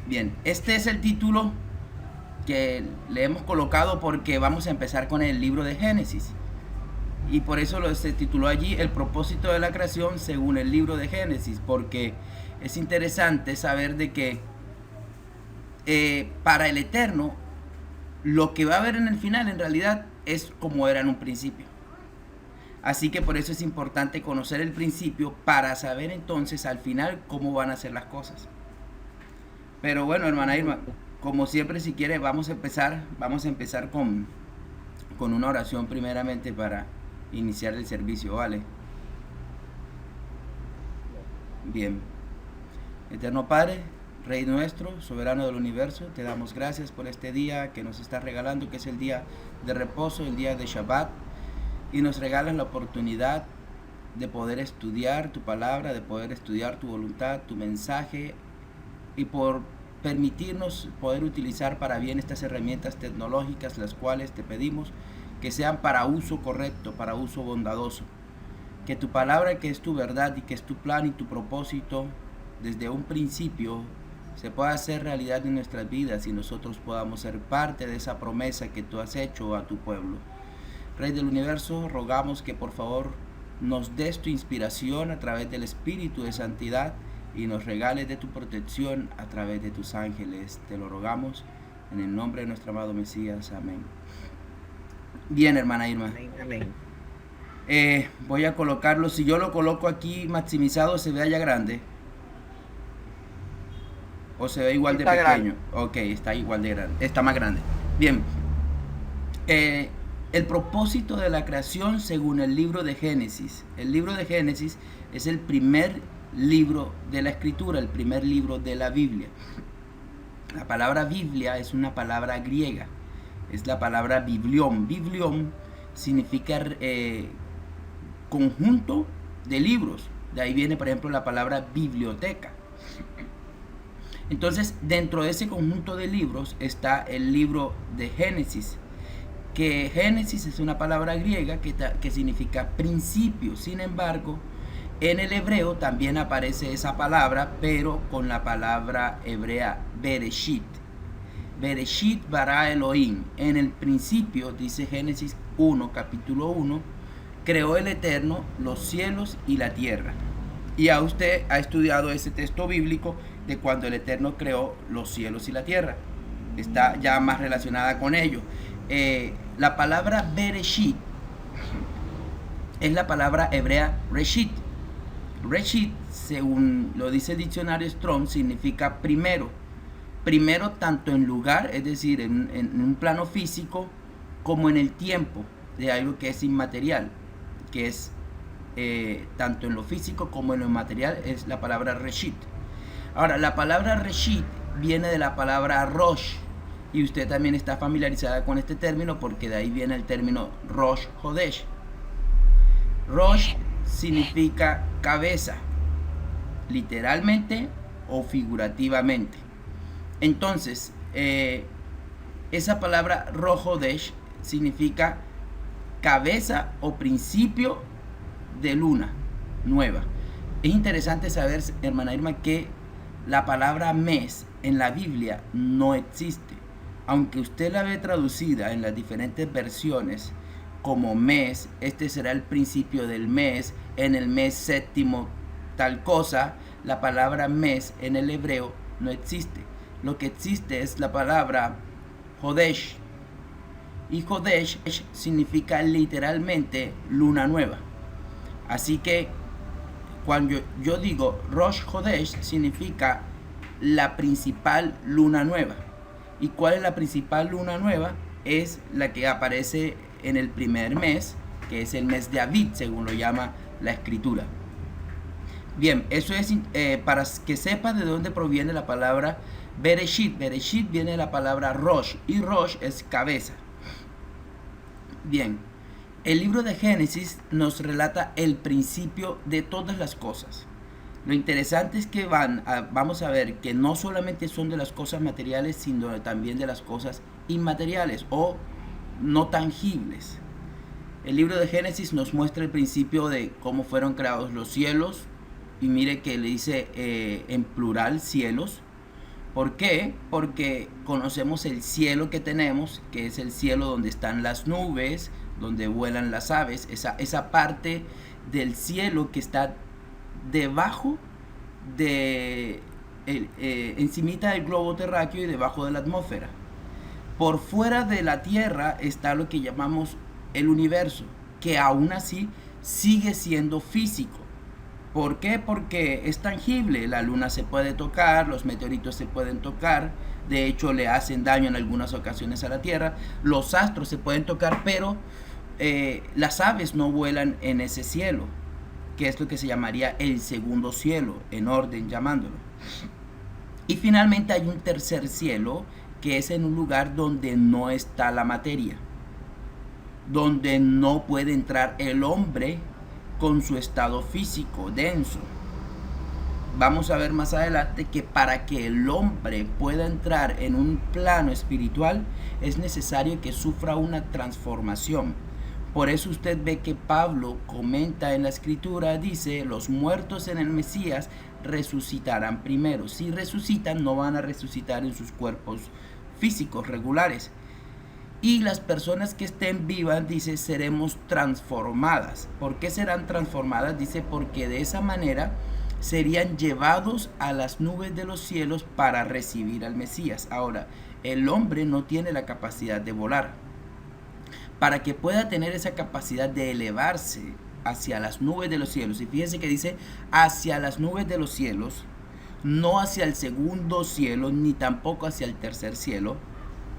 Bien, este es el título que le hemos colocado porque vamos a empezar con el libro de Génesis. Y por eso se tituló allí El propósito de la creación según el libro de Génesis, porque es interesante saber de que para el Eterno lo que va a haber en el final en realidad es como era en un principio. Así que por eso es importante conocer el principio para saber entonces al final cómo van a ser las cosas. Pero bueno, hermana Irma, como siempre, si quiere, vamos a empezar con una oración primeramente para iniciar el servicio, ¿vale? Bien. Eterno Padre, Rey nuestro, soberano del universo, te damos gracias por este día que nos estás regalando, que es el día de reposo, el día de Shabbat, y nos regalas la oportunidad de poder estudiar tu palabra, de poder estudiar tu voluntad, tu mensaje, y por permitirnos poder utilizar para bien estas herramientas tecnológicas, las cuales te pedimos que sean para uso correcto, para uso bondadoso. Que tu palabra, que es tu verdad y que es tu plan y tu propósito, desde un principio se pueda hacer realidad en nuestras vidas y nosotros podamos ser parte de esa promesa que tú has hecho a tu pueblo. Rey del universo, rogamos que por favor nos des tu inspiración a través del Espíritu de Santidad y nos regales de tu protección a través de tus ángeles. Te lo rogamos en el nombre de nuestro amado Mesías. Amén. Bien, hermana Irma. Amén. Voy a colocarlo. Si yo lo coloco aquí maximizado, ¿se ve allá grande? ¿O se ve igual de pequeño? Grande. Ok, está igual de grande. Está más grande. Bien. El propósito de la creación según el libro de Génesis. El libro de Génesis es el primer libro de la escritura, el primer libro de la Biblia. La palabra Biblia es una palabra griega, es la palabra biblión. Biblión significa conjunto de libros. De ahí viene, por ejemplo, la palabra biblioteca. Entonces, dentro de ese conjunto de libros está el libro de Génesis, que Génesis es una palabra griega que significa principio. Sin embargo, en el hebreo también aparece esa palabra, pero con la palabra hebrea Bereshit. Bereshit bara Elohim. En el principio, dice Génesis 1, capítulo 1, creó el Eterno los cielos y la tierra. Y ya usted ha estudiado ese texto bíblico de cuando el Eterno creó los cielos y la tierra. Está ya más relacionada con ello. La palabra Bereshit es la palabra hebrea Reshit. Reshit, según lo dice el diccionario Strong, significa primero. Primero tanto en lugar, es decir, en un plano físico, como en el tiempo, de algo que es inmaterial, que es tanto en lo físico como en lo material, es la palabra Reshit. Ahora, la palabra Reshit viene de la palabra Rosh, y usted también está familiarizada con este término porque de ahí viene el término Rosh Hodesh. Rosh significa cabeza, literalmente o figurativamente. Entonces, esa palabra Rosh Hodesh significa cabeza o principio de luna nueva. Es interesante saber, hermana Irma, que la palabra mes en la Biblia no existe. Aunque usted la ve traducida en las diferentes versiones como mes, este será el principio del mes, en el mes séptimo tal cosa, la palabra mes en el hebreo no existe. Lo que existe es la palabra Hodesh. Y Hodesh significa literalmente luna nueva. Así que cuando yo digo Rosh Hodesh, significa la principal luna nueva. ¿Y cuál es la principal luna nueva? Es la que aparece en el primer mes, que es el mes de Aviv, según lo llama la escritura. Bien, eso es para que sepas de dónde proviene la palabra Bereshit. Bereshit viene de la palabra Rosh, y Rosh es cabeza. Bien, el libro de Génesis nos relata el principio de todas las cosas. Lo interesante es que vamos a ver que no solamente son de las cosas materiales, sino también de las cosas inmateriales o no tangibles. El libro de Génesis nos muestra el principio de cómo fueron creados los cielos, y mire que le dice en plural cielos, ¿Por qué? Porque conocemos el cielo que tenemos, que es el cielo donde están las nubes, donde vuelan las aves, esa parte del cielo que está debajo de, encimita del globo terráqueo y debajo de la atmósfera. Por fuera de la Tierra está lo que llamamos el universo, que aún así sigue siendo físico. ¿Por qué? Porque es tangible, la luna se puede tocar, los meteoritos se pueden tocar, de hecho le hacen daño en algunas ocasiones a la Tierra, los astros se pueden tocar, pero las aves no vuelan en ese cielo, que es lo que se llamaría el segundo cielo, en orden llamándolo. Y finalmente hay un tercer cielo, que es en un lugar donde no está la materia, donde no puede entrar el hombre con su estado físico denso. Vamos a ver más adelante que para que el hombre pueda entrar en un plano espiritual es necesario que sufra una transformación. Por eso usted ve que Pablo comenta en la escritura, dice, los muertos en el Mesías resucitarán primero. Si resucitan, no van a resucitar en sus cuerpos físicos regulares. Y las personas que estén vivas, dice, seremos transformadas. ¿Por qué serán transformadas? Dice, porque de esa manera serían llevados a las nubes de los cielos para recibir al Mesías. Ahora, el hombre no tiene la capacidad de volar. Para que pueda tener esa capacidad de elevarse hacia las nubes de los cielos, y fíjense que dice hacia las nubes de los cielos, no hacia el segundo cielo, ni tampoco hacia el tercer cielo,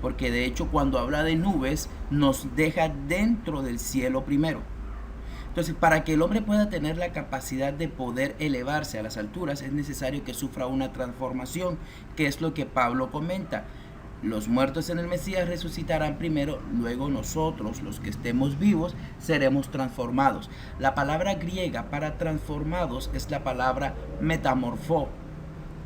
porque de hecho cuando habla de nubes nos deja dentro del cielo primero. Entonces, para que el hombre pueda tener la capacidad de poder elevarse a las alturas, es necesario que sufra una transformación, que es lo que Pablo comenta. Los muertos en el Mesías resucitarán primero, luego nosotros, los que estemos vivos, seremos transformados. La palabra griega para transformados es la palabra metamorfó,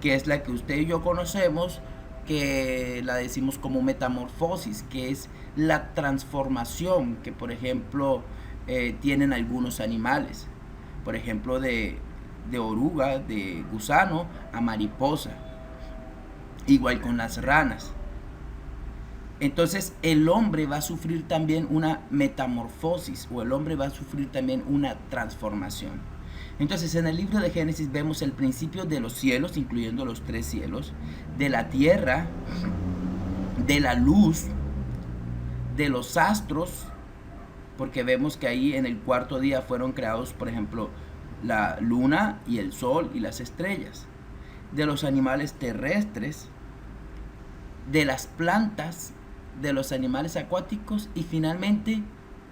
que es la que usted y yo conocemos, que la decimos como metamorfosis, que es la transformación que, por ejemplo, tienen algunos animales. Por ejemplo, de oruga, de gusano a mariposa. Igual con las ranas. Entonces el hombre va a sufrir también una metamorfosis, o el hombre va a sufrir también una transformación. Entonces en el libro de Génesis vemos el principio de los cielos, incluyendo los 3 cielos, de la tierra, de la luz, de los astros, porque vemos que ahí en el cuarto día fueron creados, por ejemplo, la luna y el sol y las estrellas, de los animales terrestres, de las plantas, de los animales acuáticos y finalmente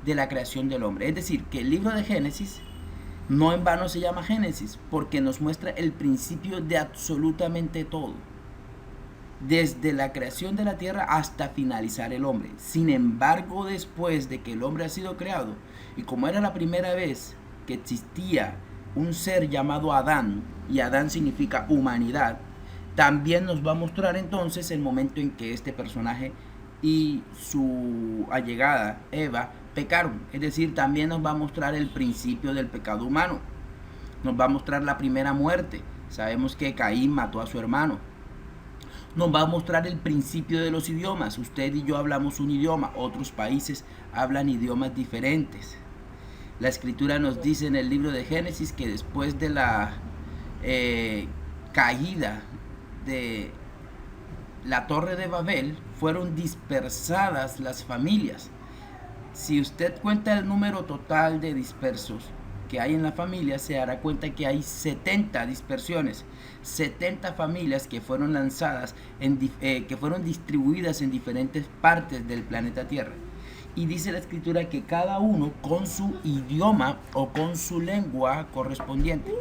de la creación del hombre. Es decir, que el libro de Génesis no en vano se llama Génesis, porque nos muestra el principio de absolutamente todo, desde la creación de la tierra hasta finalizar el hombre. Sin embargo, después de que el hombre ha sido creado, y como era la primera vez que existía un ser llamado Adán, y Adán significa humanidad, también nos va a mostrar entonces el momento en que este personaje y su allegada Eva pecaron. Es decir, también nos va a mostrar el principio del pecado humano. Nos va a mostrar la primera muerte. Sabemos que Caín mató a su hermano. Nos va a mostrar el principio de los idiomas. Usted y yo hablamos un idioma, otros países hablan idiomas diferentes. La escritura nos dice en el libro de Génesis que después de la caída de la torre de Babel, fueron dispersadas las familias. Si usted cuenta el número total de dispersos que hay en la familia, se dará cuenta que hay 70 dispersiones, 70 familias que fueron lanzadas, que fueron distribuidas en diferentes partes del planeta Tierra. Y dice la escritura que cada uno con su idioma o con su lengua correspondiente,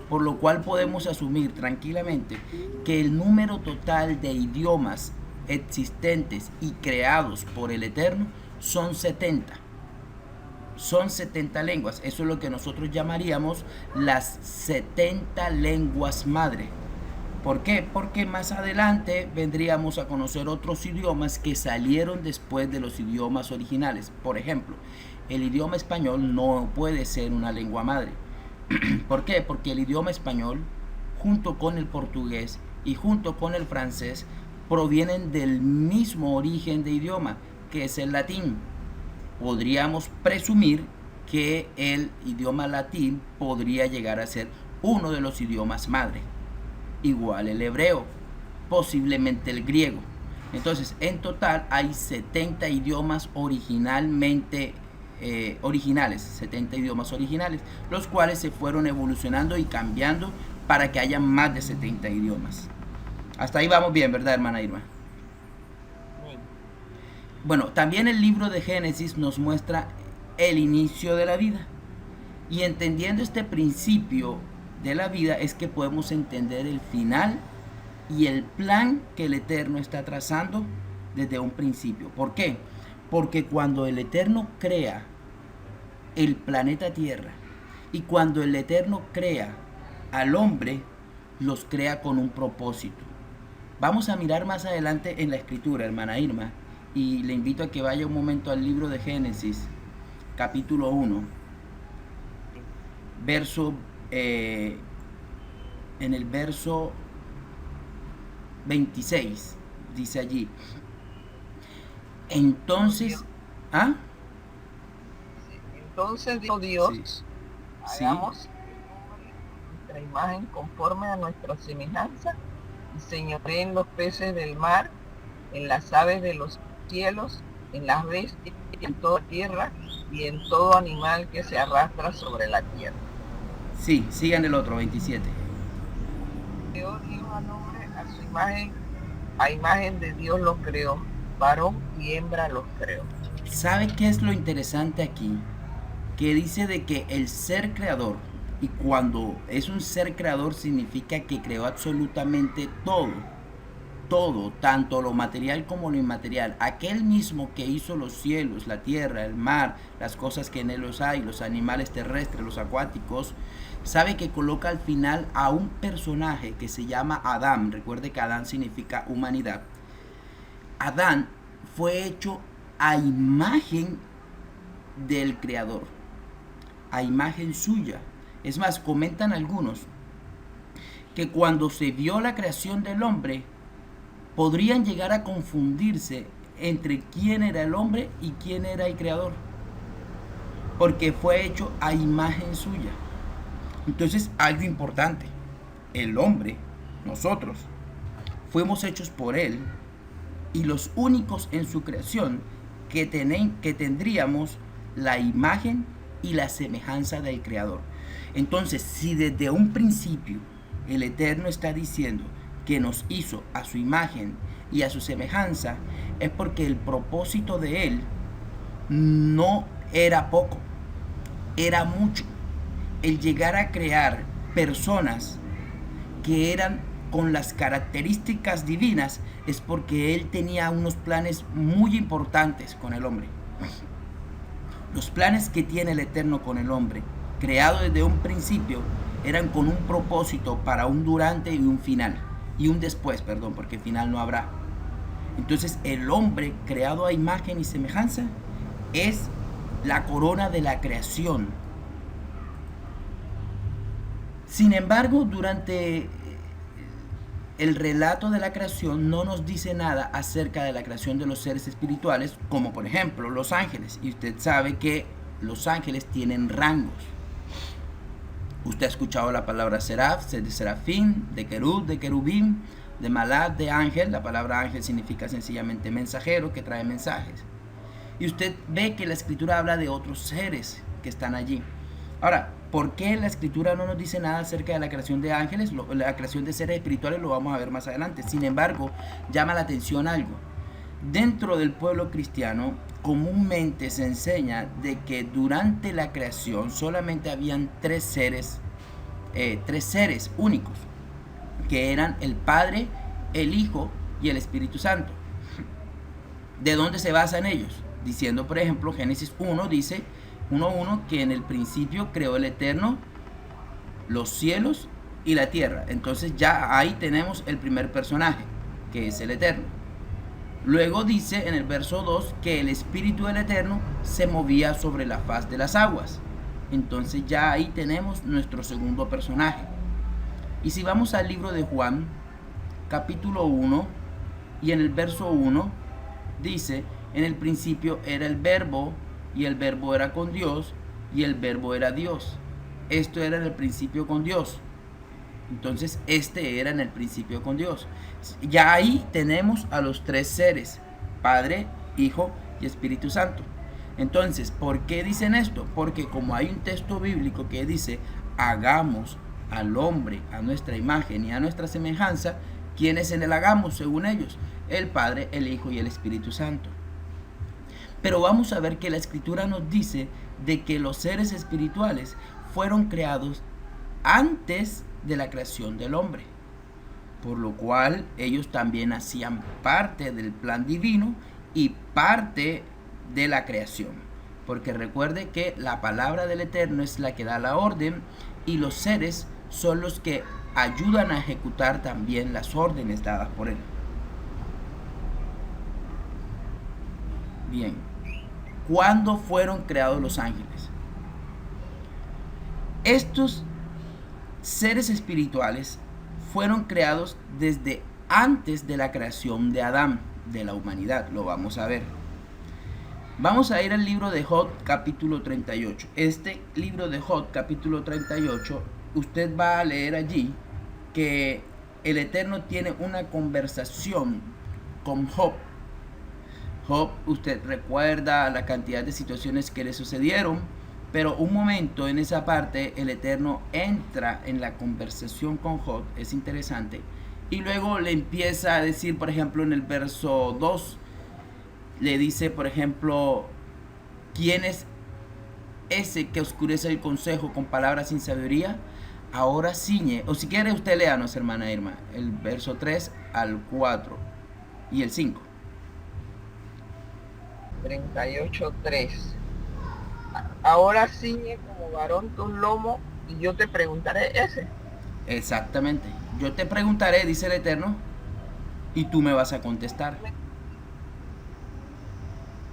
por lo cual podemos asumir tranquilamente que el número total de idiomas existentes y creados por el Eterno son 70. Son 70 lenguas. Eso es lo que nosotros llamaríamos las 70 lenguas madre. ¿Por qué? Porque más adelante vendríamos a conocer otros idiomas que salieron después de los idiomas originales. Por ejemplo, el idioma español no puede ser una lengua madre. ¿Por qué? Porque el idioma español, junto con el portugués y junto con el francés provienen del mismo origen de idioma, que es el latín. Podríamos presumir que el idioma latín podría llegar a ser uno de los idiomas madre. Igual el hebreo, posiblemente el griego. Entonces, en total hay 70 idiomas originales, 70 idiomas originales, los cuales se fueron evolucionando y cambiando para que haya más de 70 idiomas. Hasta ahí vamos bien, ¿verdad, hermana Irma? Bueno, también el libro de Génesis nos muestra el inicio de la vida. Y entendiendo este principio de la vida es que podemos entender el final y el plan que el Eterno está trazando desde un principio. ¿Por qué? Porque cuando el Eterno crea el planeta Tierra y cuando el Eterno crea al hombre, los crea con un propósito. Vamos a mirar más adelante en la escritura, hermana Irma, y le invito a que vaya un momento al libro de Génesis, capítulo 1, verso, en el verso 26, dice allí. Entonces, ¿ah? Entonces dijo Dios, Sí. hagamos nuestra imagen conforme a nuestra semejanza, y señoreen los peces del mar, en las aves de los cielos, en las bestias, en toda tierra, y en todo animal que se arrastra sobre la tierra. Sí, sigan el otro, 27. Creó Dios al hombre a su imagen, a imagen de Dios lo creó, varón y hembra los creó. ¿Sabe qué es lo interesante aquí? Que dice de que el ser creador, y cuando es un ser creador significa que creó absolutamente todo, tanto lo material como lo inmaterial. Aquel mismo que hizo los cielos, la tierra, el mar, las cosas que en él los hay, los animales terrestres, los acuáticos, sabe que coloca al final a un personaje que se llama Adán. Recuerde que Adán significa humanidad. Adán fue hecho a imagen del creador, a imagen suya. Es más, comentan algunos que cuando se vio la creación del hombre, podrían llegar a confundirse entre quién era el hombre y quién era el creador, porque fue hecho a imagen suya. Entonces, algo importante, el hombre, nosotros, fuimos hechos por él, y los únicos en su creación que tendríamos la imagen y la semejanza del creador. Entonces, si desde un principio el Eterno está diciendo que nos hizo a su imagen y a su semejanza, es porque el propósito de él no era poco, era mucho. El llegar a crear personas que eran con las características divinas es porque él tenía unos planes muy importantes con el hombre. Los planes que tiene el Eterno con el hombre, creado desde un principio, eran con un propósito para un durante y un final. Y un después, perdón, porque final no habrá. Entonces el hombre creado a imagen y semejanza es la corona de la creación. Sin embargo, durante el relato de la creación no nos dice nada acerca de la creación de los seres espirituales, como por ejemplo los ángeles. Y usted sabe que los ángeles tienen rangos. Usted ha escuchado la palabra seraf, de serafín, de querub, de querubín, de malak, de ángel. La palabra ángel significa sencillamente mensajero que trae mensajes. Y usted ve que la escritura habla de otros seres que están allí. Ahora, ¿por qué la escritura no nos dice nada acerca de la creación de ángeles? La creación de seres espirituales lo vamos a ver más adelante. Sin embargo, llama la atención algo. Dentro del pueblo cristiano, comúnmente se enseña de que durante la creación solamente habían tres seres únicos, que eran el Padre, el Hijo y el Espíritu Santo. ¿De dónde se basan ellos? Diciendo, por ejemplo, Génesis 1 dice 1:1 que en el principio creó el Eterno los cielos y la tierra. Entonces ya ahí tenemos el primer personaje, que es el Eterno. Luego dice en el verso 2 que el Espíritu del Eterno se movía sobre la faz de las aguas. Entonces ya ahí tenemos nuestro segundo personaje. Y si vamos al libro de Juan, capítulo 1 y en el verso 1 dice, en el principio era el verbo y el verbo era con Dios y el verbo era Dios. Esto era en el principio con Dios. Entonces este era en el principio con Dios. Ya ahí tenemos a los tres seres, Padre, Hijo y Espíritu Santo. Entonces, ¿por qué dicen esto? Porque como hay un texto bíblico que dice, hagamos al hombre a nuestra imagen y a nuestra semejanza, ¿quiénes en él hagamos según ellos? El Padre, el Hijo y el Espíritu Santo. Pero vamos a ver que la Escritura nos dice de que los seres espirituales fueron creados antes de la creación del hombre, por lo cual ellos también hacían parte del plan divino y parte de la creación, porque recuerde que la palabra del Eterno es la que da la orden y los seres son los que ayudan a ejecutar también las órdenes dadas por él. Bien, ¿cuándo fueron creados los ángeles? Estos seres espirituales fueron creados desde antes de la creación de Adán, de la humanidad. Lo vamos a ver. Vamos a ir al libro de Job, capítulo 38. Este libro de Job, capítulo 38, usted va a leer allí que el Eterno tiene una conversación con Job. Job, usted recuerda la cantidad de situaciones que le sucedieron, pero un momento en esa parte el Eterno entra en la conversación con Job, es interesante, y luego le empieza a decir, por ejemplo, en el verso 2, le dice, por ejemplo, ¿quién es ese que oscurece el consejo con palabras sin sabiduría? Ahora ciñe, o si quiere usted léanos, hermana Irma, el verso 3 al 4 y el 5. 38:3. Ahora ciñe como varón tus lomos y yo te preguntaré ese. Exactamente. Yo te preguntaré, dice el Eterno, y tú me vas a contestar.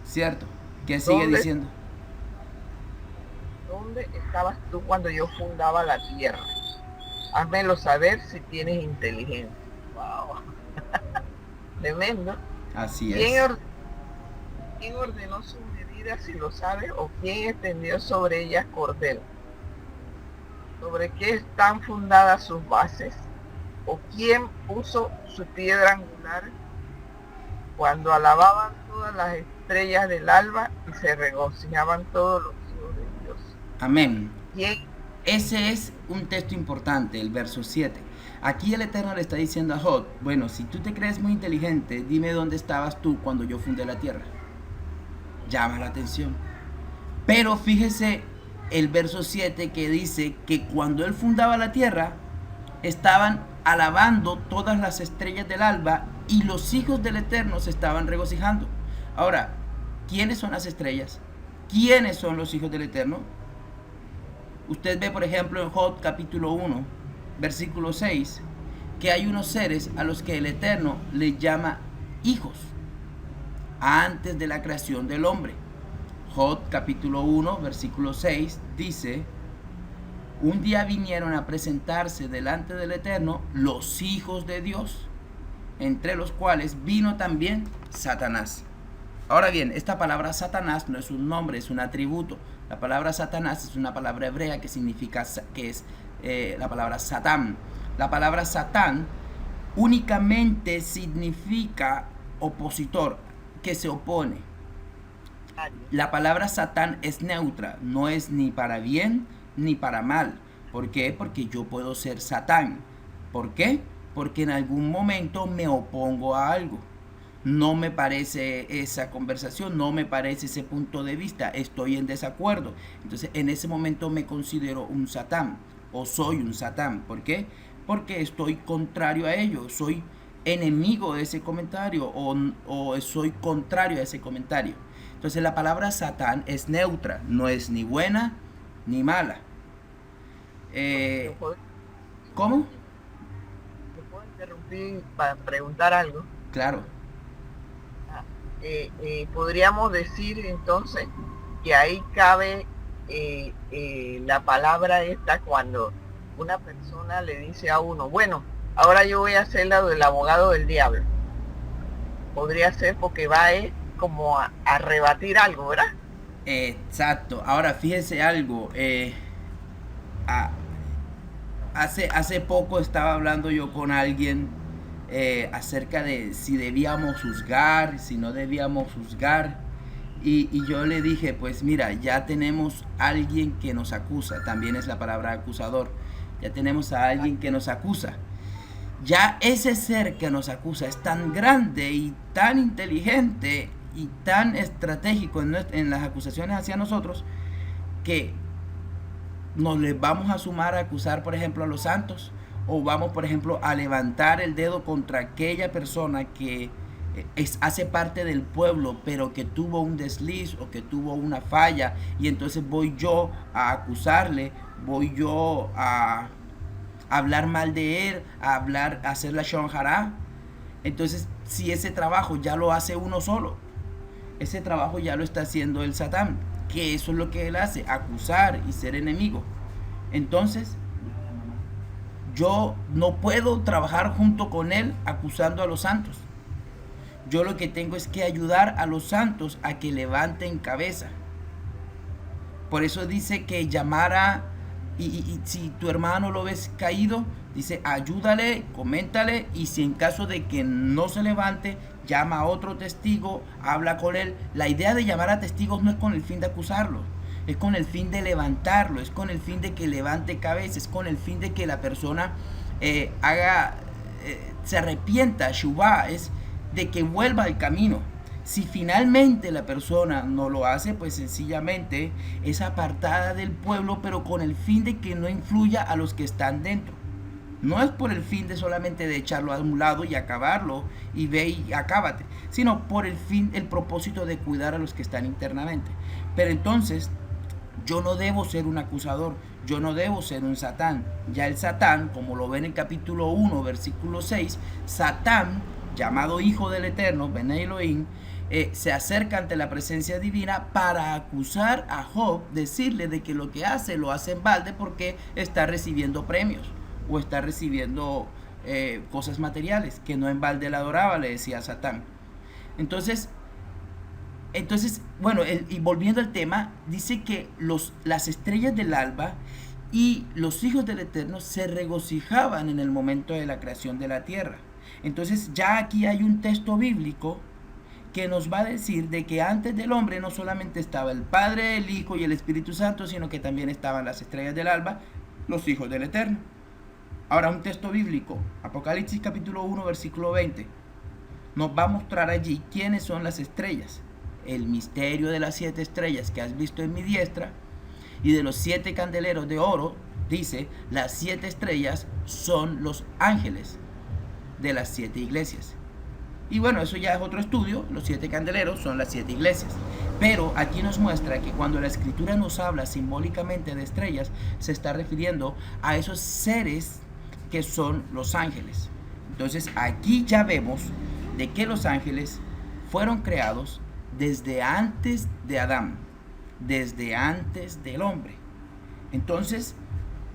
¿Cierto? ¿Qué sigue diciendo? ¿Dónde estabas tú cuando yo fundaba la tierra? Házmelo saber si tienes inteligencia. Wow. Tremendo. Así ¿Quién es. ¿Quién ordenó sus medidas, si lo sabes? ¿O quién extendió sobre ellas cordel? ¿Sobre qué están fundadas sus bases? ¿O quién puso su piedra angular? Cuando alababan todas las estrellas del alba y se regocijaban todos los hijos de Dios. Amén. ¿Quién? Ese es un texto importante, el verso 7. Aquí el Eterno le está diciendo a Job, bueno, si tú te crees muy inteligente, dime dónde estabas tú cuando yo fundé la tierra. Llama la atención. Pero fíjese el verso 7 que dice que cuando él fundaba la tierra, estaban alabando todas las estrellas del alba y los hijos del Eterno se estaban regocijando. Ahora, ¿quiénes son las estrellas? ¿Quiénes son los hijos del Eterno? Usted ve, por ejemplo, en Job capítulo 1, versículo 6, que hay unos seres a los que el Eterno les llama hijos antes de la creación del hombre. Job capítulo 1, versículo 6 dice, un día vinieron a presentarse delante del Eterno los hijos de Dios, entre los cuales vino también Satanás. Ahora bien, esta palabra Satanás no es un nombre, es un atributo. La palabra Satanás es una palabra hebrea que significa, que es la palabra Satán. La palabra Satán únicamente significa opositor, que se opone. La palabra Satán es neutra, no es ni para bien ni para mal. ¿Por qué? Porque yo puedo ser Satán. ¿Por qué? Porque en algún momento me opongo a algo. No me parece esa conversación, no me parece ese punto de vista, estoy en desacuerdo. Entonces en ese momento me considero un Satán o soy un Satán. ¿Por qué? Porque estoy contrario a ello, soy enemigo de ese comentario o soy contrario a ese comentario. Entonces la palabra Satán es neutra, no es ni buena ni mala. ¿Cómo? ¿Te puedo interrumpir para preguntar algo? Claro. Podríamos decir entonces que ahí cabe la palabra esta cuando una persona le dice a uno, bueno, Ahora yo voy a hacer la del abogado del diablo. Podría ser porque va como a rebatir algo, ¿verdad? Exacto. Ahora fíjese algo. A- hace poco estaba hablando yo con alguien acerca de si debíamos juzgar, si no debíamos juzgar. Y yo le dije, pues mira, ya tenemos a alguien que nos acusa. También es la palabra acusador. Ya tenemos a alguien que nos acusa. Ya ese ser que nos acusa es tan grande y tan inteligente y tan estratégico en las acusaciones hacia nosotros que nos les vamos a sumar a acusar, por ejemplo, a los santos, o vamos, por ejemplo, a levantar el dedo contra aquella persona que hace parte del pueblo, pero que tuvo un desliz o que tuvo una falla, y entonces voy yo a acusarle, voy yo a hablar mal de él, a hacer la shonjara. Entonces, si ese trabajo ya lo hace uno solo, ese trabajo ya lo está haciendo el Satán, que eso es lo que él hace, acusar y ser enemigo. Entonces, yo no puedo trabajar junto con él acusando a los santos. Yo lo que tengo es que ayudar a los santos a que levanten cabeza. Por eso dice que llamara, y si tu hermano lo ves caído, dice ayúdale, coméntale, y si en caso de que no se levante, llama a otro testigo, habla con él. La idea de llamar a testigos no es con el fin de acusarlo, es con el fin de levantarlo, es con el fin de que levante cabeza, es con el fin de que la persona se arrepienta, shubá, es de que vuelva al camino. Si finalmente la persona no lo hace, pues sencillamente es apartada del pueblo, pero con el fin de que no influya a los que están dentro. No es por el fin de solamente de echarlo a un lado y acabarlo y ve y acábate, sino por el fin, el propósito de cuidar a los que están internamente. Pero entonces, yo no debo ser un acusador, yo no debo ser un Satán. Ya el Satán, como lo ve en el capítulo 1, versículo 6, Satán, llamado Hijo del Eterno, Ben Elohim, se acerca ante la presencia divina para acusar a Job, decirle de que lo que hace lo hace en balde porque está recibiendo premios o está recibiendo cosas materiales, que no en balde la adoraba, le decía Satán. Entonces, bueno, y volviendo al tema, dice que las estrellas del alba y los hijos del Eterno se regocijaban en el momento de la creación de la tierra. Entonces ya aquí hay un texto bíblico que nos va a decir de que antes del hombre no solamente estaba el Padre, el Hijo y el Espíritu Santo, sino que también estaban las estrellas del alba, los hijos del Eterno. Ahora un texto bíblico, Apocalipsis capítulo 1, versículo 20, nos va a mostrar allí quiénes son las estrellas. El misterio de las 7 estrellas que has visto en mi diestra y de los 7 candeleros de oro, dice, las 7 estrellas son los ángeles de las 7 iglesias. Y bueno, eso ya es otro estudio, los 7 candeleros son las 7 iglesias. Pero aquí nos muestra que cuando la escritura nos habla simbólicamente de estrellas, se está refiriendo a esos seres que son los ángeles. Entonces aquí ya vemos de que los ángeles fueron creados desde antes de Adán, desde antes del hombre. Entonces,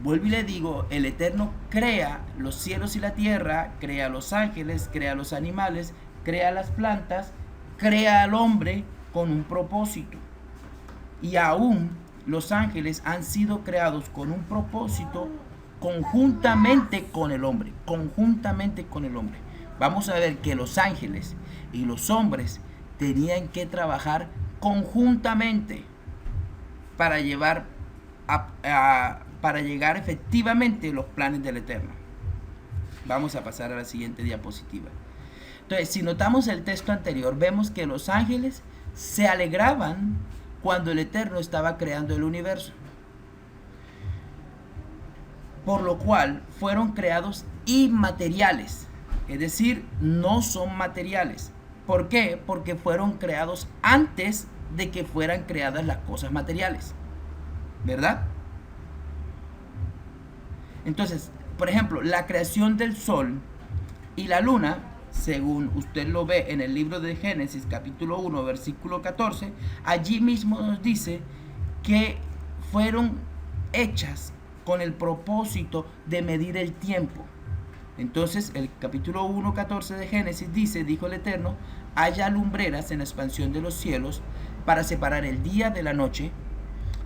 vuelvo y le digo, el Eterno crea los cielos y la tierra, crea los ángeles, crea los animales, crea las plantas, crea al hombre con un propósito. Y aún los ángeles han sido creados con un propósito conjuntamente con el hombre, conjuntamente con el hombre. Vamos a ver que los ángeles y los hombres tenían que trabajar conjuntamente para para llegar efectivamente a los planes del Eterno. Vamos a pasar a la siguiente diapositiva. Entonces, si notamos el texto anterior, vemos que los ángeles se alegraban cuando el Eterno estaba creando el universo, por lo cual fueron creados inmateriales, es decir, no son materiales. ¿Por qué? Porque fueron creados antes de que fueran creadas las cosas materiales, ¿verdad? Entonces, por ejemplo, la creación del sol y la luna, según usted lo ve en el libro de Génesis capítulo 1 versículo 14, allí mismo nos dice que fueron hechas con el propósito de medir el tiempo. Entonces el capítulo 1:14 de Génesis dice, dijo el Eterno, haya lumbreras en la expansión de los cielos para separar el día de la noche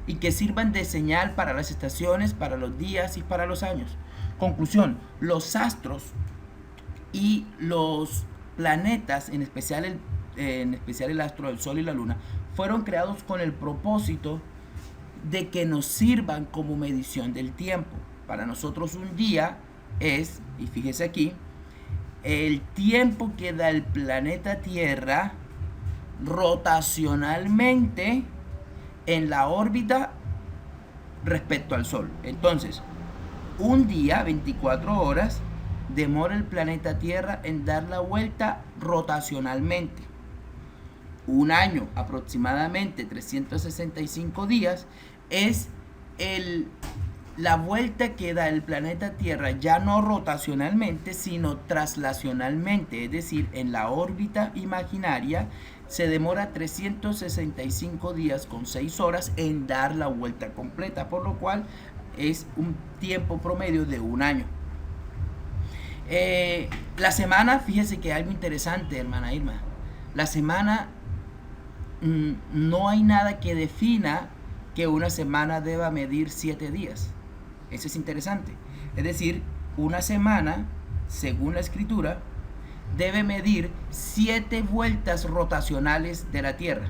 y que sirvan de señal para las estaciones, para los días y para los años. Conclusión, los astros y los planetas, en especial el astro, el sol y la luna, fueron creados con el propósito de que nos sirvan como medición del tiempo. Para nosotros un día es, y fíjese aquí, el tiempo que da el planeta Tierra rotacionalmente en la órbita respecto al Sol. Entonces, un día, 24 horas, demora el planeta Tierra en dar la vuelta rotacionalmente. Un año, aproximadamente 365 días, es la vuelta que da el planeta Tierra ya no rotacionalmente, sino traslacionalmente, es decir, en la órbita imaginaria se demora 365 días con 6 horas en dar la vuelta completa, por lo cual es un tiempo promedio de un año. La semana, fíjese que hay algo interesante, hermana Irma. La semana, no hay nada que defina que una semana deba medir 7 días. Eso es interesante. Es decir, una semana, según la escritura, debe medir 7 vueltas rotacionales de la Tierra.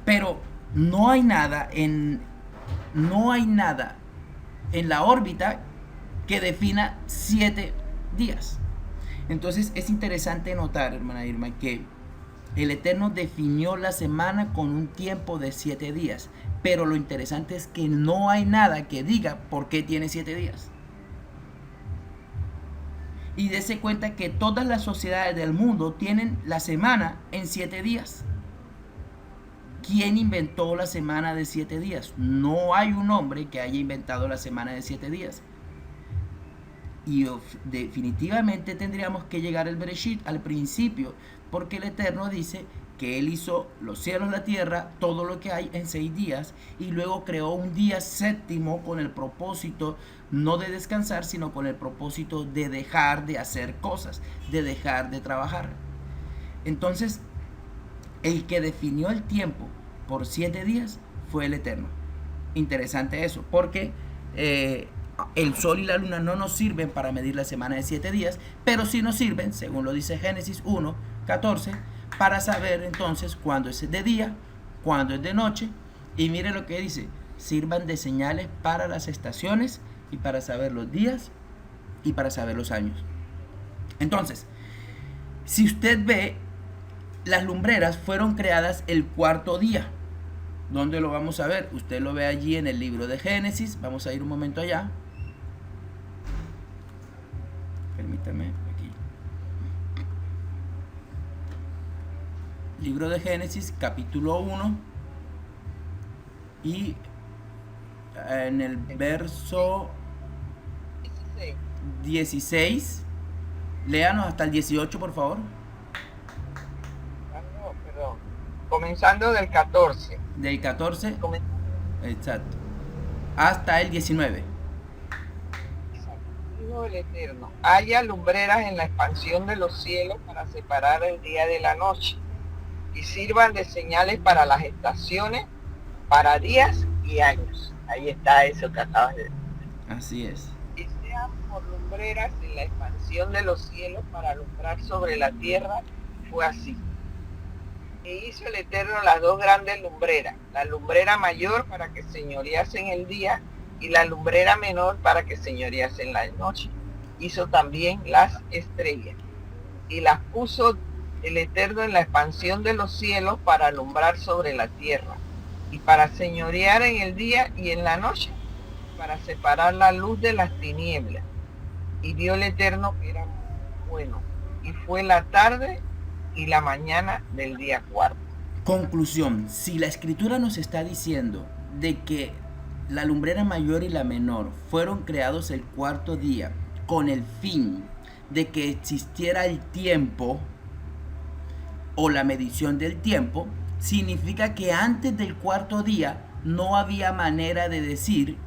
Pero no hay nada en la órbita que defina 7 días. Entonces es interesante notar, hermana Irma, que el Eterno definió la semana con un tiempo de 7 días. Pero lo interesante es que no hay nada que diga por qué tiene 7 días. Y dése cuenta que todas las sociedades del mundo tienen la semana en 7 días. ¿Quién inventó la semana de 7 días? No hay un hombre que haya inventado la semana de 7 días. Y definitivamente tendríamos que llegar al Bereshit, al principio, porque el Eterno dice que Él hizo los cielos, la tierra, todo lo que hay en 6 días, y luego creó un día séptimo con el propósito no de descansar, sino con el propósito de dejar de hacer cosas, de dejar de trabajar. Entonces, el que definió el tiempo por 7 días fue el Eterno. Interesante eso, porque el sol y la luna no nos sirven para medir la semana de 7 días, pero sí nos sirven, según lo dice Génesis 1:14, para saber entonces cuándo es de día, cuándo es de noche. Y mire lo que dice, sirvan de señales para las estaciones y para saber los días y para saber los años. Entonces, si usted ve, las lumbreras fueron creadas el 4.º día. ¿Dónde lo vamos a ver? Usted lo ve allí en el libro de Génesis. Vamos a ir un momento allá. Permítame, aquí. Libro de Génesis, capítulo 1. Y en el verso 16. Léanos hasta el 18, por favor. Perdón. Comenzando del 14. Del 14. Exacto. Hasta el 19. Dijo el Eterno, haya lumbreras en la expansión de los cielos para separar el día de la noche, y sirvan de señales para las estaciones, para días y años. Ahí está eso que acabas de decir. Así es. Y sean por lumbreras en la expansión de los cielos para alumbrar sobre la tierra. Fue así. E hizo el Eterno las 2 grandes lumbreras, la lumbrera mayor para que señorease en el día y la lumbrera menor para que señorease en la noche. Hizo también las estrellas y las puso el Eterno en la expansión de los cielos para alumbrar sobre la tierra y para señorear en el día y en la noche, para separar la luz de las tinieblas. Y vio el Eterno que era bueno, y fue la tarde y la mañana del día 4. Conclusión, si la escritura nos está diciendo de que la lumbrera mayor y la menor fueron creados el 4.º día con el fin de que existiera el tiempo o la medición del tiempo, significa que antes del 4.º día no había manera de decir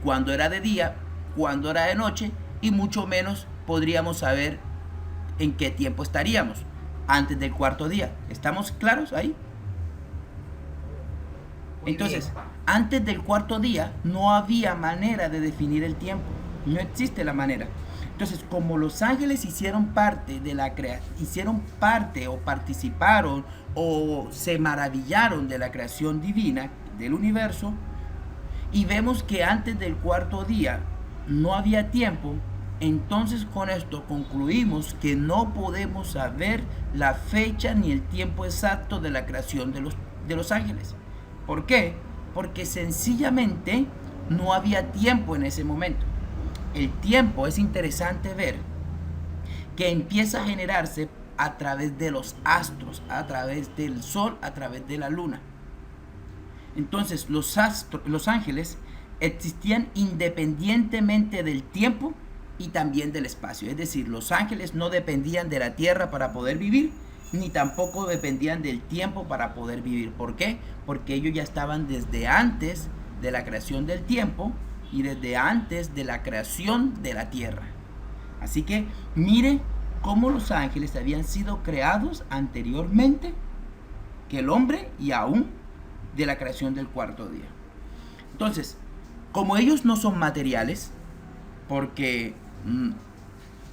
cuándo era de día, cuándo era de noche y mucho menos podríamos saber en qué tiempo estaríamos antes del cuarto día. ¿Estamos claros ahí? Entonces, antes del cuarto día no había manera de definir el tiempo. No existe la manera. Entonces, como los ángeles hicieron parte de la hicieron parte o participaron o se maravillaron de la creación divina del universo, y vemos que antes del cuarto día no había tiempo, entonces con esto concluimos que no podemos saber la fecha ni el tiempo exacto de la creación de los ángeles. ¿Por qué? Porque sencillamente no había tiempo en ese momento. El tiempo, es interesante ver que empieza a generarse a través de los astros, a través del sol, a través de la luna. Entonces los ángeles existían independientemente del tiempo y también del espacio. Es decir, los ángeles no dependían de la tierra para poder vivir, ni tampoco dependían del tiempo para poder vivir. ¿Por qué? Porque ellos ya estaban desde antes de la creación del tiempo y desde antes de la creación de la tierra. Así que mire cómo los ángeles habían sido creados anteriormente que el hombre y aún de la creación del cuarto día. Entonces, como ellos no son materiales, porque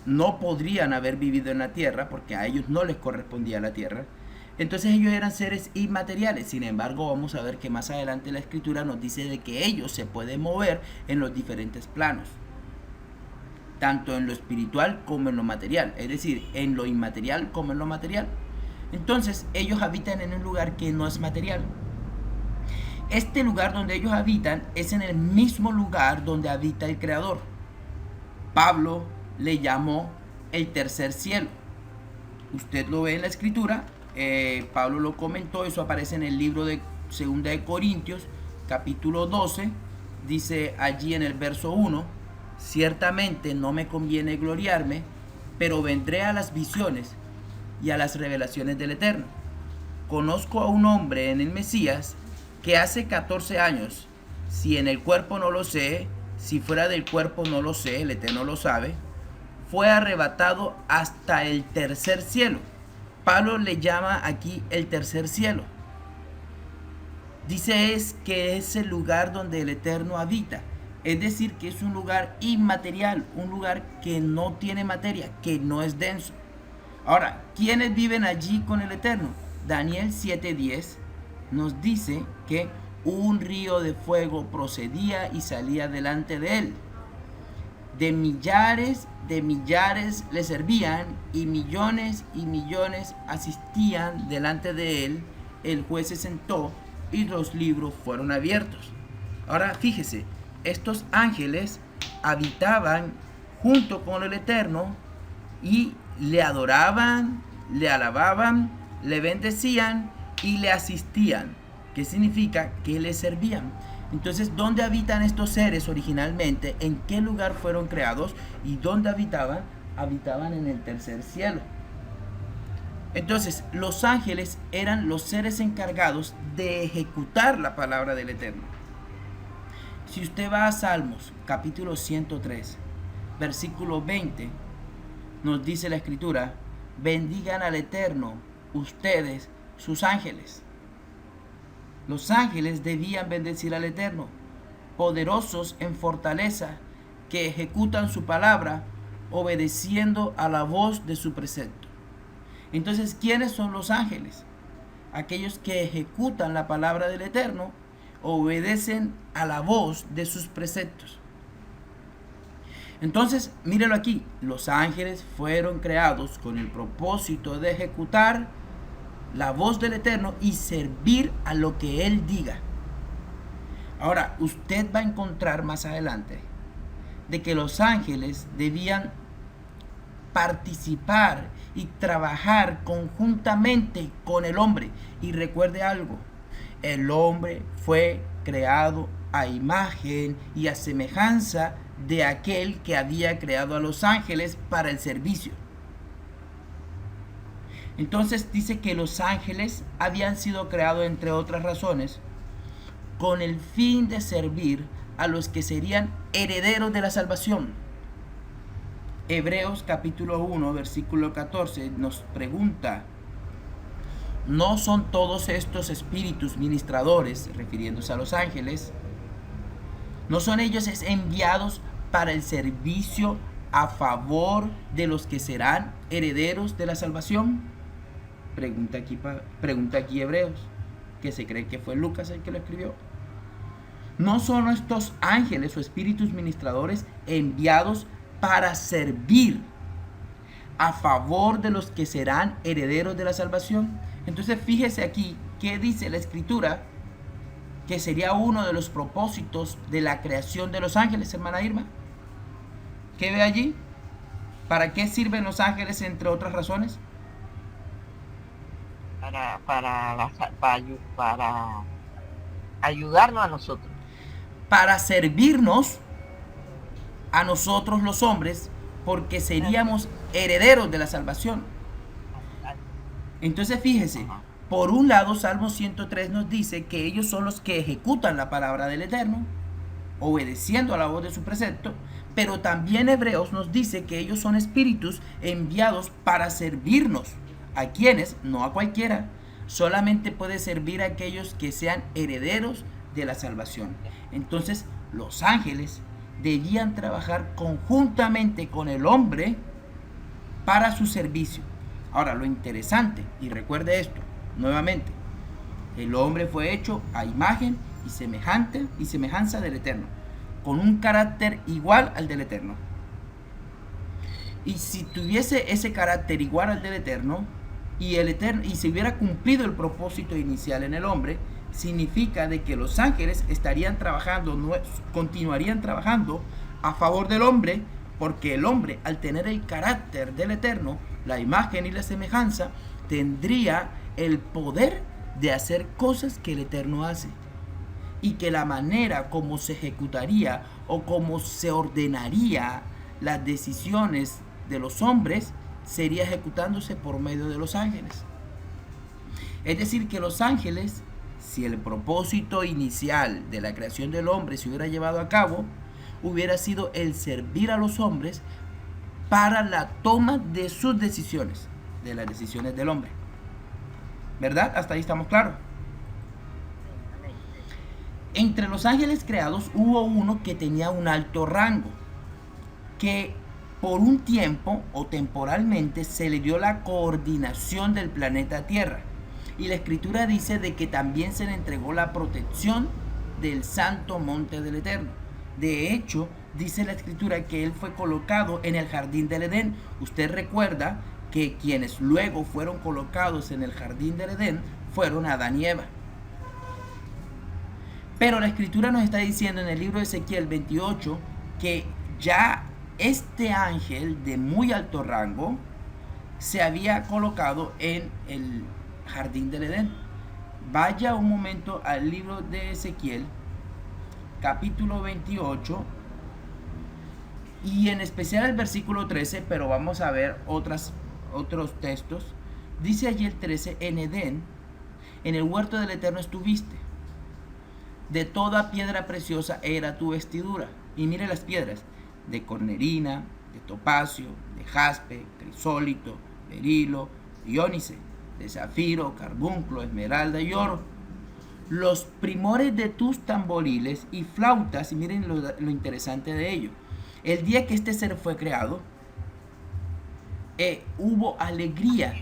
no podrían haber vivido en la tierra, porque a ellos no les correspondía la tierra, entonces ellos eran seres inmateriales. Sin embargo, vamos a ver que más adelante la escritura nos dice de que ellos se pueden mover en los diferentes planos, tanto en lo espiritual como en lo material, es decir, en lo inmaterial como en lo material. Entonces ellos habitan en un lugar que no es material. Este lugar donde ellos habitan es en el mismo lugar donde habita el Creador. Pablo le llamó el tercer cielo. Usted lo ve en la escritura. Pablo lo comentó, eso aparece en el libro de 2 de Corintios, capítulo 12, dice allí en el verso 1, ciertamente no me conviene gloriarme, pero vendré a las visiones y a las revelaciones del Eterno. Conozco a un hombre en el Mesías que hace 14 años, si en el cuerpo no lo sé, si fuera del cuerpo no lo sé, el Eterno lo sabe, fue arrebatado hasta el tercer cielo. Pablo le llama aquí el tercer cielo. Dice que es el lugar donde el Eterno habita. Es decir, que es un lugar inmaterial, un lugar que no tiene materia, que no es denso. Ahora, ¿quiénes viven allí con el Eterno? Daniel 7:10 nos dice que un río de fuego procedía y salía delante de él. De millares le servían y millones asistían delante de él. El juez se sentó y los libros fueron abiertos. Ahora fíjese, estos ángeles habitaban junto con el Eterno y le adoraban, le alababan, le bendecían y le asistían. ¿Qué significa? Que le servían. Entonces, ¿dónde habitan estos seres originalmente? ¿En qué lugar fueron creados? ¿Y dónde habitaban? Habitaban en el tercer cielo. Entonces, los ángeles eran los seres encargados de ejecutar la palabra del Eterno. Si usted va a Salmos, capítulo 103, versículo 20, nos dice la Escritura, bendigan al Eterno, ustedes, sus ángeles. Los ángeles debían bendecir al Eterno, poderosos en fortaleza, que ejecutan su palabra, obedeciendo a la voz de su precepto. Entonces, ¿quiénes son los ángeles? Aquellos que ejecutan la palabra del Eterno, obedecen a la voz de sus preceptos. Entonces, míralo aquí, los ángeles fueron creados con el propósito de ejecutar la voz del Eterno y servir a lo que Él diga. Ahora, usted va a encontrar más adelante de que los ángeles debían participar y trabajar conjuntamente con el hombre. Y recuerde algo, el hombre fue creado a imagen y a semejanza de aquel que había creado a los ángeles para el servicio. Entonces dice que los ángeles habían sido creados, entre otras razones, con el fin de servir a los que serían herederos de la salvación. Hebreos capítulo 1, versículo 14 nos pregunta: ¿no son todos estos espíritus ministradores, refiriéndose a los ángeles, no son ellos enviados para el servicio a favor de los que serán herederos de la salvación? Pregunta aquí Hebreos, que se cree que fue Lucas el que lo escribió. ¿No son estos ángeles o espíritus ministradores enviados para servir a favor de los que serán herederos de la salvación? Entonces fíjese aquí qué dice la Escritura que sería uno de los propósitos de la creación de los ángeles, hermana Irma. ¿Qué ve allí? ¿Para qué sirven los ángeles, entre otras razones? Para ayudarnos a nosotros. Para servirnos a nosotros los hombres, porque seríamos herederos de la salvación. Entonces fíjese, por un lado Salmo 103 nos dice que ellos son los que ejecutan la palabra del Eterno, obedeciendo a la voz de su precepto, pero también Hebreos nos dice que ellos son espíritus enviados para servirnos. ¿A quienes? No a cualquiera. Solamente puede servir a aquellos que sean herederos de la salvación. Entonces los ángeles debían trabajar conjuntamente con el hombre para su servicio. Ahora, lo interesante, y recuerde esto nuevamente, el hombre fue hecho a imagen y semejanza del Eterno, con un carácter igual al del Eterno. Y si tuviese ese carácter igual al del Eterno, y se hubiera cumplido el propósito inicial en el hombre, significa de que los ángeles continuarían trabajando a favor del hombre, porque el hombre, al tener el carácter del Eterno, la imagen y la semejanza, tendría el poder de hacer cosas que el Eterno hace, y que la manera como se ejecutaría o como se ordenaría las decisiones de los hombres sería ejecutándose por medio de los ángeles. Es decir, que los ángeles, si el propósito inicial de la creación del hombre se hubiera llevado a cabo, hubiera sido el servir a los hombres para la toma de sus decisiones, de las decisiones del hombre. ¿Verdad? Hasta ahí estamos claros. Entre los ángeles creados hubo uno que tenía un alto rango, que por un tiempo o temporalmente se le dio la coordinación del planeta Tierra. Y la Escritura dice de que también se le entregó la protección del santo monte del Eterno. De hecho, dice la Escritura que él fue colocado en el jardín del Edén. Usted recuerda que quienes luego fueron colocados en el jardín del Edén fueron Adán y Eva. Pero la Escritura nos está diciendo en el libro de Ezequiel 28 que ya este ángel de muy alto rango se había colocado en el jardín del Edén. Vaya un momento al libro de Ezequiel, capítulo 28, y en especial el versículo 13, pero vamos a ver otros textos. Dice allí el 13: en Edén, en el huerto del Eterno estuviste, de toda piedra preciosa era tu vestidura. Y mire las piedras: de cornerina, de topacio, de jaspe, crisólito, berilo, diónice, de zafiro, carbunclo, esmeralda y oro. Los primores de tus tamboriles y flautas, y miren lo interesante de ello. El día que este ser fue creado, hubo alegría,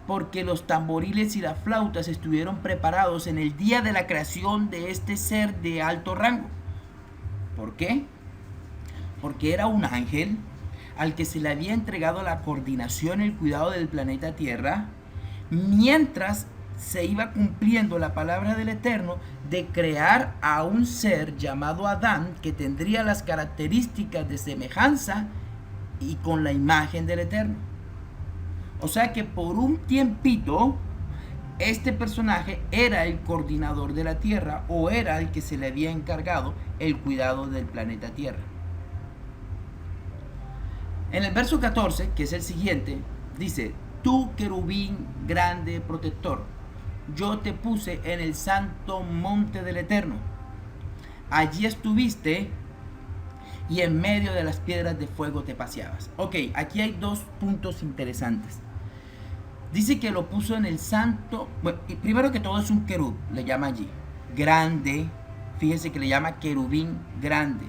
porque los tamboriles y las flautas estuvieron preparados en el día de la creación de este ser de alto rango. ¿Por qué? Porque era un ángel al que se le había entregado la coordinación y el cuidado del planeta Tierra, mientras se iba cumpliendo la palabra del Eterno de crear a un ser llamado Adán, que tendría las características de semejanza y con la imagen del Eterno. O sea que por un tiempito este personaje era el coordinador de la tierra, o era el que se le había encargado el cuidado del planeta Tierra. En el verso 14, que es el siguiente, dice: tú, querubín grande protector, yo te puse en el santo monte del Eterno. Allí estuviste y en medio de las piedras de fuego te paseabas. Ok, aquí hay dos puntos interesantes. Dice que lo puso en el santo. Bueno, primero que todo es un querub, le llama allí. Grande. Fíjese que le llama querubín grande.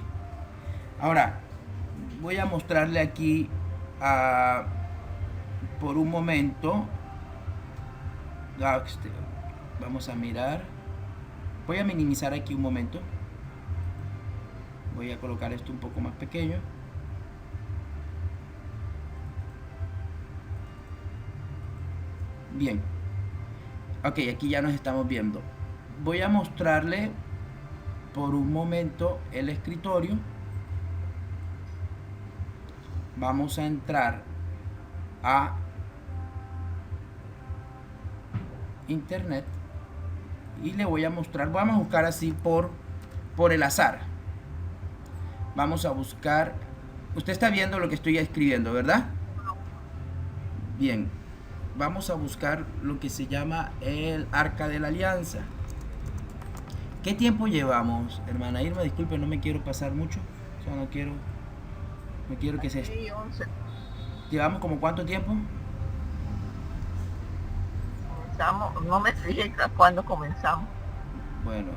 Ahora, voy a mostrarle aquí por un momento. Vamos a mirar. Voy a minimizar aquí un momento. Voy a colocar esto un poco más pequeño. Bien. Ok, aquí ya nos estamos viendo. Voy a mostrarle por un momento el escritorio. Vamos a entrar a internet y le voy a mostrar. Vamos a buscar así por el azar. Vamos a buscar. Usted está viendo lo que estoy escribiendo, ¿verdad? Bien. Vamos a buscar lo que se llama el Arca de la Alianza. ¿Qué tiempo llevamos, hermana Irma? Disculpe, no me quiero pasar mucho. O sea, no quiero que se... 11. ¿Llevamos como cuánto tiempo? Comenzamos, no me fijé cuándo comenzamos. Bueno,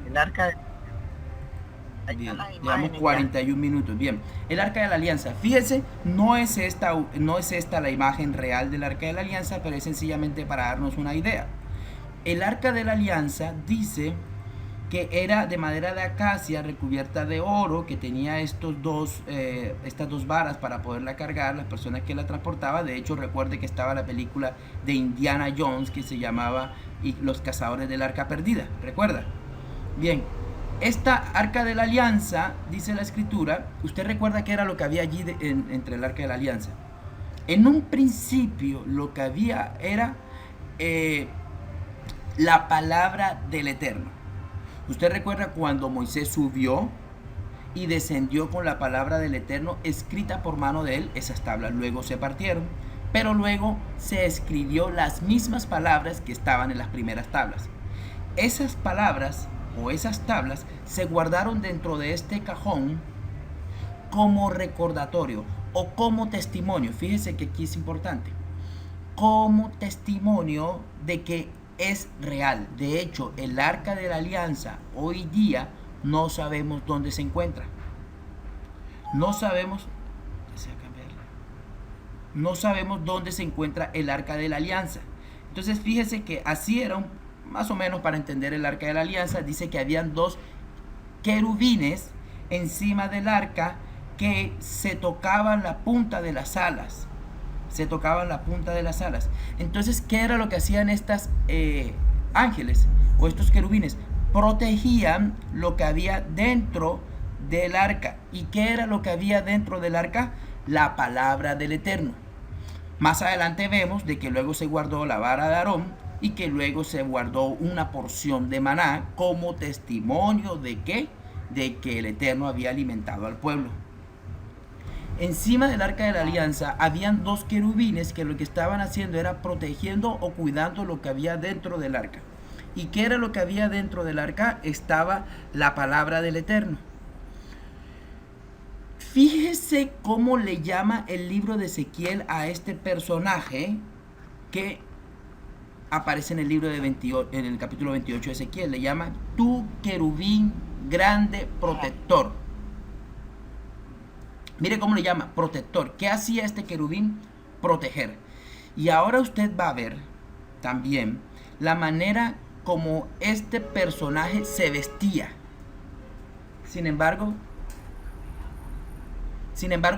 el arca de... Bien, llevamos 41 minutos. Bien, el Arca de la Alianza. Fíjense, no es esta la imagen real del Arca de la Alianza, pero es sencillamente para darnos una idea. El Arca de la Alianza dice que era de madera de acacia recubierta de oro, que tenía estas dos varas para poderla cargar las personas que la transportaban. De hecho, recuerde que estaba la película de Indiana Jones que se llamaba Los Cazadores del Arca Perdida. ¿Recuerda? Bien. Esta Arca de la Alianza, dice la Escritura, usted recuerda que era lo que había allí entre el Arca de la Alianza. En un principio lo que había era la palabra del Eterno. Usted recuerda cuando Moisés subió y descendió con la palabra del Eterno escrita por mano de él. Esas tablas luego se partieron, pero luego se escribió las mismas palabras que estaban en las primeras tablas. Esas palabras o esas tablas se guardaron dentro de este cajón como recordatorio o como testimonio. Fíjese que aquí es importante, como testimonio de que es real. De hecho, el Arca de la Alianza hoy día no sabemos dónde se encuentra. No sabemos dónde se encuentra el Arca de la Alianza. Entonces fíjese que así era más o menos para entender el Arca de la Alianza. Dice que habían dos querubines encima del arca que se tocaban la punta de las alas. Entonces, ¿qué era lo que hacían estas ángeles o estos querubines? Protegían lo que había dentro del arca. ¿Y qué era lo que había dentro del arca? La palabra del Eterno. Más adelante vemos de que luego se guardó la vara de Aarón y que luego se guardó una porción de maná como testimonio de que el Eterno había alimentado al pueblo. Encima del Arca de la Alianza habían dos querubines que lo que estaban haciendo era protegiendo o cuidando lo que había dentro del arca. ¿Y qué era lo que había dentro del arca? Estaba la palabra del Eterno. Fíjese cómo le llama el libro de Ezequiel a este personaje que aparece en el libro en el capítulo 28 de Ezequiel. Le llama tu querubín grande protector. Mire cómo le llama, protector. ¿Qué hacía este querubín? Proteger. Y ahora usted va a ver también la manera como este personaje se vestía. Sin embargo,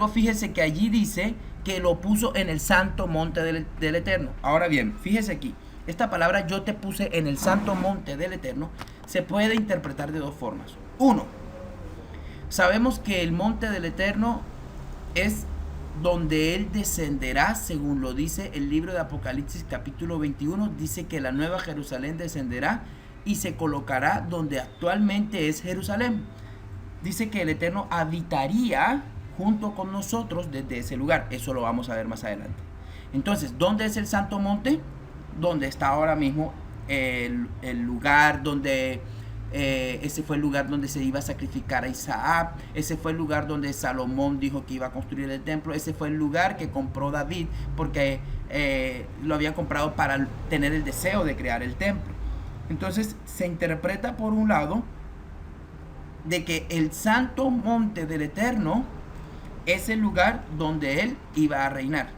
fíjese que allí dice que lo puso en el santo monte del Eterno. Ahora bien, fíjese aquí. Esta palabra yo te puse en el santo monte del Eterno se puede interpretar de dos formas. Uno, sabemos que el monte del Eterno es donde Él descenderá, según lo dice el libro de Apocalipsis capítulo 21. Dice que la nueva Jerusalén descenderá y se colocará donde actualmente es Jerusalén. Dice que el Eterno habitaría junto con nosotros desde ese lugar. Eso lo vamos a ver más adelante. Entonces, ¿dónde es el santo monte? Donde está ahora mismo el lugar donde ese fue el lugar donde se iba a sacrificar a Isaac, ese fue el lugar donde Salomón dijo que iba a construir el templo, ese fue el lugar que compró David porque lo había comprado para tener el deseo de crear el templo. Entonces se interpreta por un lado de que el santo monte del Eterno es el lugar donde él iba a reinar.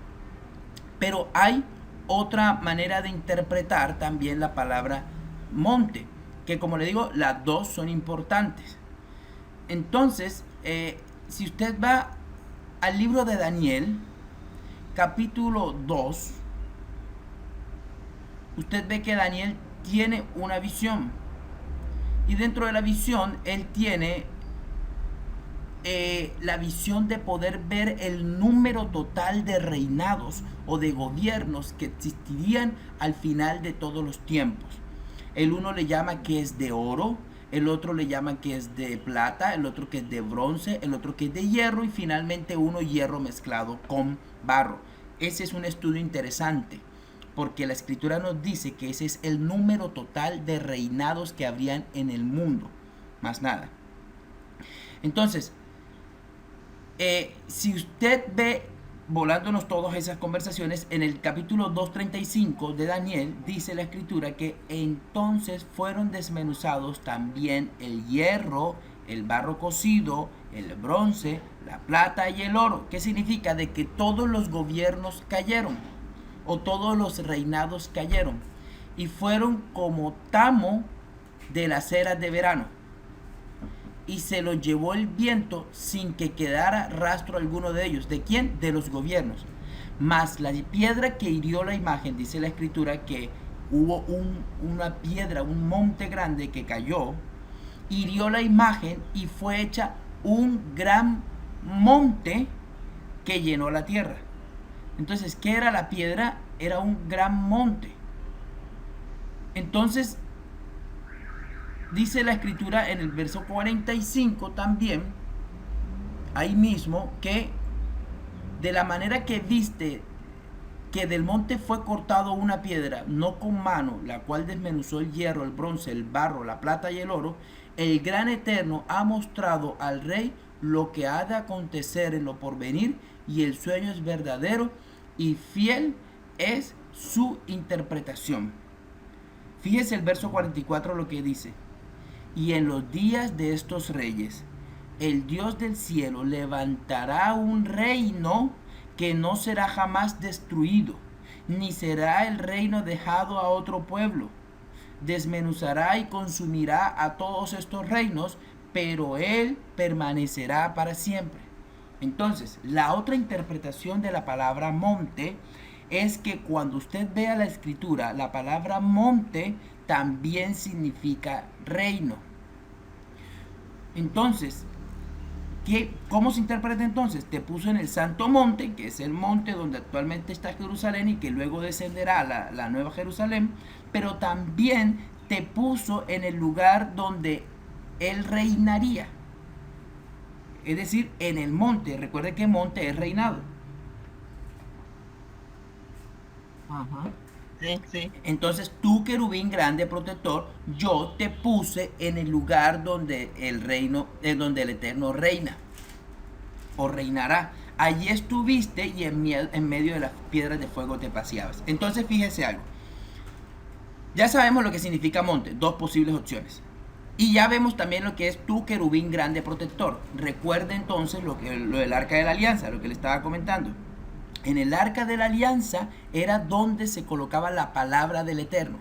Pero hay otra manera de interpretar también la palabra monte, que como le digo, las dos son importantes. Entonces, si usted va al libro de Daniel, capítulo 2, usted ve que Daniel tiene una visión. Y dentro de la visión, él tiene la visión de poder ver el número total de reinados o de gobiernos que existirían al final de todos los tiempos. El uno le llama que es de oro, el otro le llama que es de plata, el otro que es de bronce, el otro que es de hierro y finalmente uno hierro mezclado con barro. Ese es un estudio interesante porque la escritura nos dice que ese es el número total de reinados que habrían en el mundo, más nada. Entonces, si usted ve, volándonos todas esas conversaciones, en el capítulo 2:35 de Daniel, dice la escritura que entonces fueron desmenuzados también el hierro, el barro cocido, el bronce, la plata y el oro. ¿Qué significa? De que todos los gobiernos cayeron, o todos los reinados cayeron, y fueron como tamo de las eras de verano. Y se los llevó el viento sin que quedara rastro alguno de ellos. ¿De quién? De los gobiernos. Mas la piedra que hirió la imagen, dice la escritura que hubo una piedra, un monte grande que cayó, hirió la imagen y fue hecha un gran monte que llenó la tierra. Entonces, ¿qué era la piedra? Era un gran monte. Entonces, dice la escritura en el verso 45 también, ahí mismo, que de la manera que viste que del monte fue cortado una piedra, no con mano, la cual desmenuzó el hierro, el bronce, el barro, la plata y el oro, el gran Eterno ha mostrado al rey lo que ha de acontecer en lo porvenir, y el sueño es verdadero y fiel es su interpretación. Fíjese el verso 44 lo que dice: y en los días de estos reyes, el Dios del cielo levantará un reino que no será jamás destruido, ni será el reino dejado a otro pueblo. Desmenuzará y consumirá a todos estos reinos, pero él permanecerá para siempre. Entonces, la otra interpretación de la palabra monte es que cuando usted vea la escritura, la palabra monte también significa reino. Entonces, ¿cómo se interpreta entonces? Te puso en el santo monte, que es el monte donde actualmente está Jerusalén y que luego descenderá la nueva Jerusalén, pero también te puso en el lugar donde él reinaría. Es decir, en el monte. Recuerde que monte es reinado. Ajá. Sí, sí. Entonces tú, querubín grande protector, yo te puse en el lugar donde el reino, donde el Eterno reina o reinará. Allí estuviste y en medio de las piedras de fuego te paseabas. Entonces fíjese algo. Ya sabemos lo que significa monte, dos posibles opciones. Y ya vemos también lo que es tu querubín grande protector. Recuerde entonces lo del arca de la alianza, lo que le estaba comentando. En el arca de la alianza era donde se colocaba la palabra del Eterno.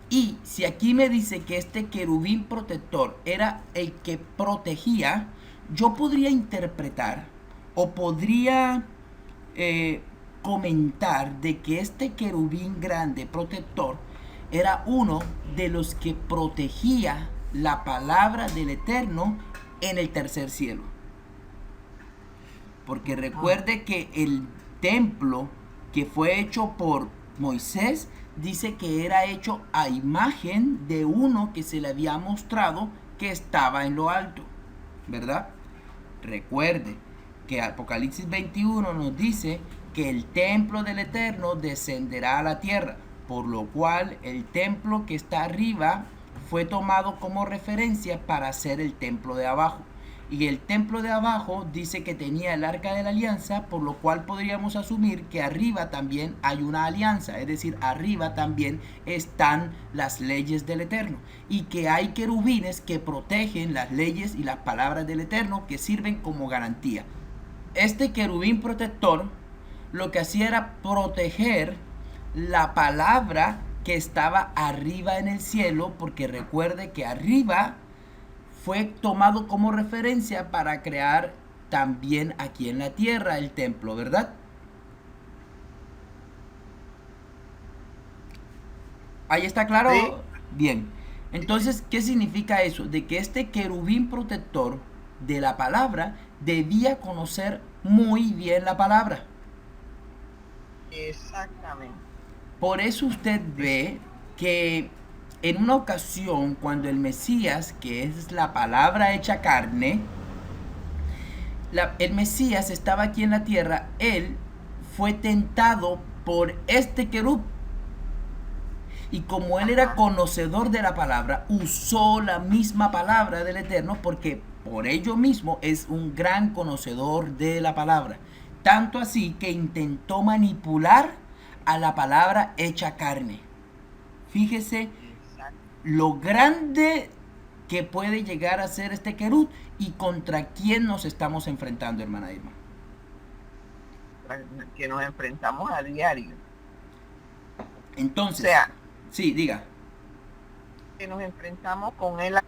Y si aquí me dice que este querubín protector era el que protegía, yo podría interpretar o podría comentar de que este querubín grande protector era uno de los que protegía la palabra del Eterno en el tercer cielo. Porque recuerde que el templo que fue hecho por Moisés dice que era hecho a imagen de uno que se le había mostrado que estaba en lo alto, ¿verdad? Recuerde que Apocalipsis 21 nos dice que el templo del Eterno descenderá a la tierra, por lo cual el templo que está arriba fue tomado como referencia para hacer el templo de abajo. Y el templo de abajo dice que tenía el arca de la alianza, por lo cual podríamos asumir que arriba también hay una alianza, es decir, arriba también están las leyes del Eterno y que hay querubines que protegen las leyes y las palabras del Eterno que sirven como garantía. Este querubín protector lo que hacía era proteger la palabra que estaba arriba en el cielo, porque recuerde que arriba fue tomado como referencia para crear también aquí en la tierra el templo, ¿verdad? ¿Ahí está claro? Sí. Bien. Entonces, ¿qué significa eso? De que este querubín protector de la palabra debía conocer muy bien la palabra. Exactamente. Por eso usted ve que en una ocasión, cuando el Mesías, que es la palabra hecha carne, el Mesías estaba aquí en la tierra, él fue tentado por este querub. Y como él era conocedor de la palabra, usó la misma palabra del Eterno, porque por ello mismo es un gran conocedor de la palabra. Tanto así que intentó manipular a la palabra hecha carne. Fíjese lo grande que puede llegar a ser este querub y contra quién nos estamos enfrentando, hermana Irma. Que nos enfrentamos a diario. Entonces, O sea, sí, diga. que nos enfrentamos con él,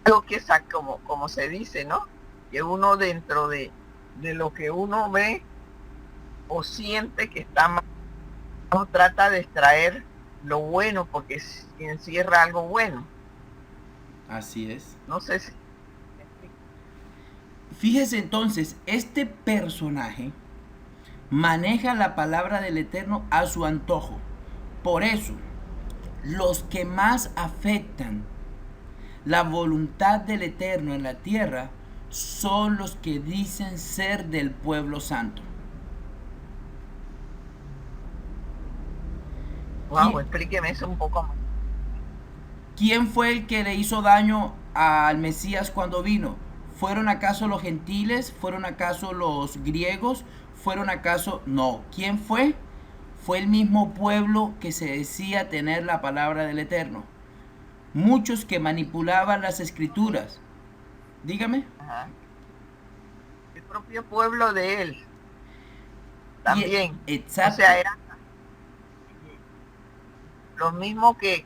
algo que es como se dice, ¿no? Que uno dentro de lo que uno ve o siente que está mal, uno trata de extraer lo bueno porque encierra algo bueno. Así es. No sé si... Fíjese entonces, este personaje maneja la palabra del Eterno a su antojo. Por eso, los que más afectan la voluntad del Eterno en la tierra son los que dicen ser del pueblo santo. Wow, explíqueme eso un poco más. ¿Quién fue el que le hizo daño al Mesías cuando vino? ¿Fueron acaso los gentiles? ¿Fueron acaso los griegos? ¿Fueron acaso...? No. ¿Quién fue? Fue el mismo pueblo que se decía tener la palabra del Eterno. Muchos que manipulaban las escrituras. Dígame. Ajá. El propio pueblo de él también. Exacto. O sea, era los mismos que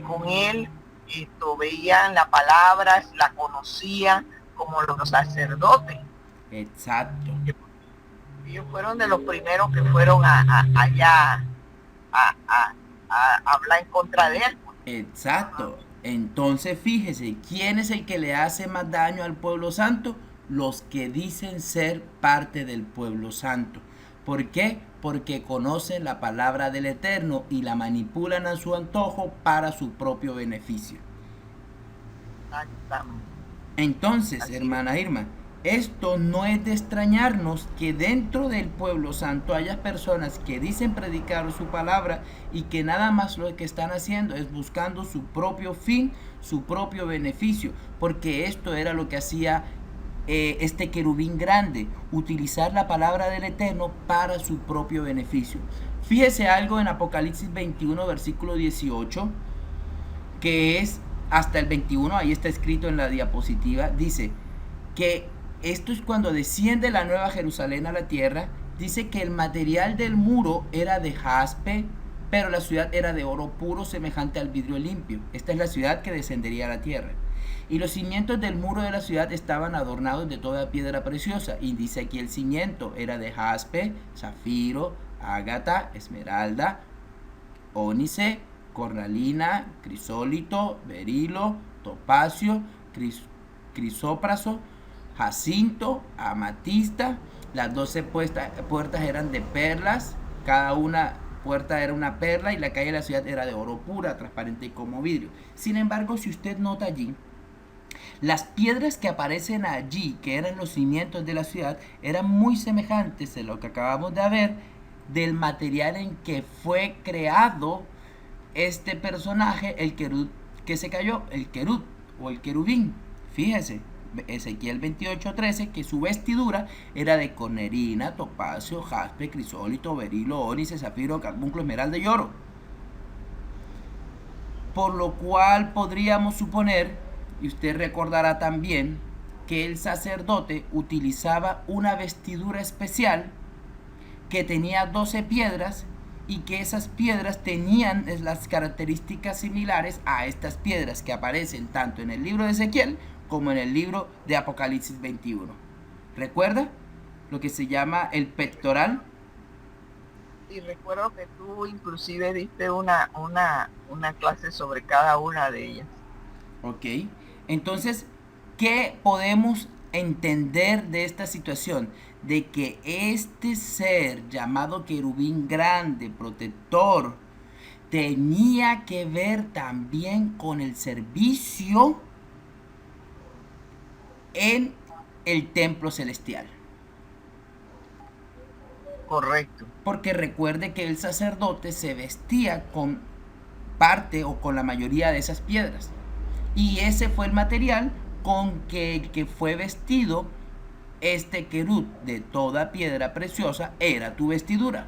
con él veían la palabra, la conocían como los sacerdotes. Exacto. Ellos fueron de los primeros que fueron allá a hablar en contra de él. Exacto. Entonces fíjese, ¿quién es el que le hace más daño al pueblo santo? Los que dicen ser parte del pueblo santo. ¿Por qué? Porque conocen la palabra del Eterno y la manipulan a su antojo para su propio beneficio. Exactamente. Entonces, Así hermana Irma, esto no es de extrañarnos que dentro del pueblo santo haya personas que dicen predicar su palabra y que nada más lo que están haciendo es buscando su propio fin, su propio beneficio, porque esto era lo que hacía este querubín grande, utilizar la palabra del Eterno para su propio beneficio. Fíjese algo en Apocalipsis 21, versículo 18, que es hasta el 21, ahí está escrito en la diapositiva, dice que esto es cuando desciende la nueva Jerusalén a la tierra. Dice que el material del muro era de jaspe, pero la ciudad era de oro puro, semejante al vidrio limpio. Esta es la ciudad que descendería a la tierra. Y los cimientos del muro de la ciudad estaban adornados de toda piedra preciosa. Y dice aquí el cimiento era de jaspe, zafiro, ágata, esmeralda, ónice, cornalina, crisólito, berilo, topacio, crisópraso, jacinto, amatista. Las 12 puertas eran de perlas, cada una puerta era una perla y la calle de la ciudad era de oro pura, transparente como vidrio. Sin embargo, si usted nota allí, las piedras que aparecen allí, que eran los cimientos de la ciudad, eran muy semejantes a lo que acabamos de ver del material en que fue creado este personaje, el querub que se cayó, el querub o el querubín. Fíjese, Ezequiel 28:13, que su vestidura era de cornerina, topacio, jaspe, crisólito, berilo, ónice, zafiro, carbunclo, esmeralda y oro. Por lo cual podríamos suponer, y usted recordará también, que el sacerdote utilizaba una vestidura especial que tenía 12 piedras y que esas piedras tenían las características similares a estas piedras que aparecen tanto en el libro de Ezequiel como en el libro de Apocalipsis 21. ¿Recuerda lo que se llama el pectoral? Y recuerdo que tú inclusive diste una clase sobre cada una de ellas. Ok, entonces, ¿qué podemos entender de esta situación? De que este ser llamado querubín grande, protector, tenía que ver también con el servicio en el templo celestial. Correcto. Porque recuerde que el sacerdote se vestía con parte o con la mayoría de esas piedras. Y ese fue el material con que fue vestido este querub de toda piedra preciosa, era tu vestidura.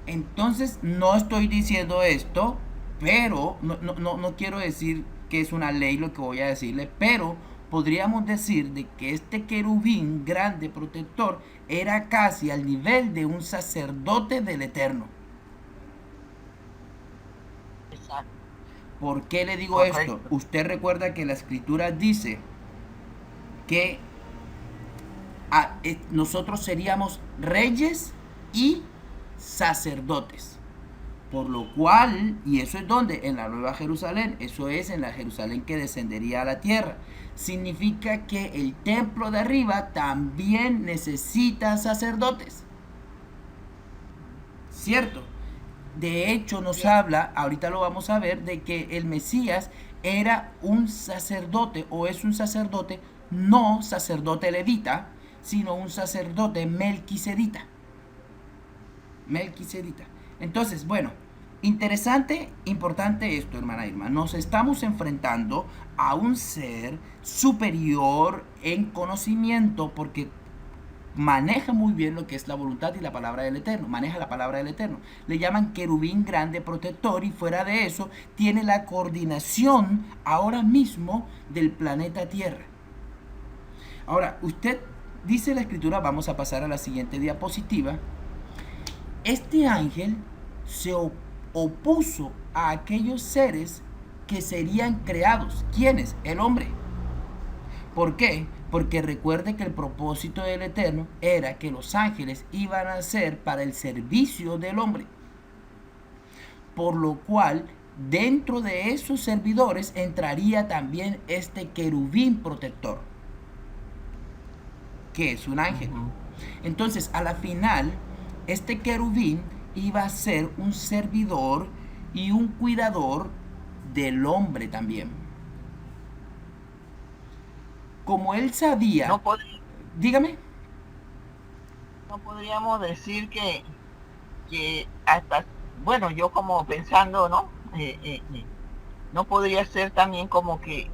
Entonces no estoy diciendo esto, pero no quiero decir que es una ley lo que voy a decirle, pero podríamos decir de que este querubín grande protector era casi al nivel de un sacerdote del Eterno. Exacto. ¿Por qué le digo Correcto. esto? Usted recuerda que la escritura dice que nosotros seríamos reyes y sacerdotes. Por lo cual, y eso es donde, en la Nueva Jerusalén, eso es en la Jerusalén que descendería a la tierra. Significa que el templo de arriba también necesita sacerdotes. ¿Cierto? De hecho, nos habla, ahorita lo vamos a ver, de que el Mesías era un sacerdote o es un sacerdote, no sacerdote levita, sino un sacerdote melquisedita. Melquisedita. Entonces, bueno, interesante, importante esto, hermana Irma. Nos estamos enfrentando a un ser superior en conocimiento porque maneja muy bien lo que es la voluntad y la palabra del Eterno, maneja la palabra del Eterno. Le llaman querubín grande protector y fuera de eso tiene la coordinación ahora mismo del planeta Tierra. Ahora, usted dice la escritura, vamos a pasar a la siguiente diapositiva. Este ángel se opuso a aquellos seres que serían creados. ¿Quiénes? El hombre. ¿Por qué? Porque recuerde que el propósito del Eterno era que los ángeles iban a ser para el servicio del hombre. Por lo cual, dentro de esos servidores entraría también este querubín protector, que es un ángel. Entonces, a la final, este querubín iba a ser un servidor y un cuidador del hombre también. Como él sabía... Dígame. No podríamos decir que hasta, bueno, yo como pensando, ¿no? No podría ser también como que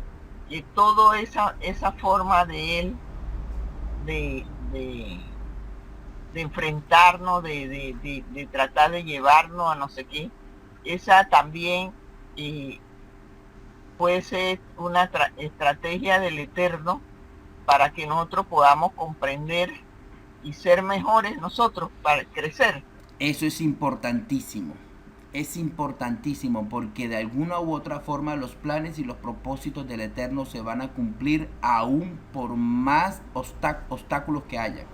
toda esa forma de él de enfrentarnos, de tratar de llevarnos a no sé qué, esa también puede ser una estrategia del Eterno para que nosotros podamos comprender y ser mejores nosotros para crecer. Eso es importantísimo porque de alguna u otra forma los planes y los propósitos del Eterno se van a cumplir aún por más obstáculos que haya.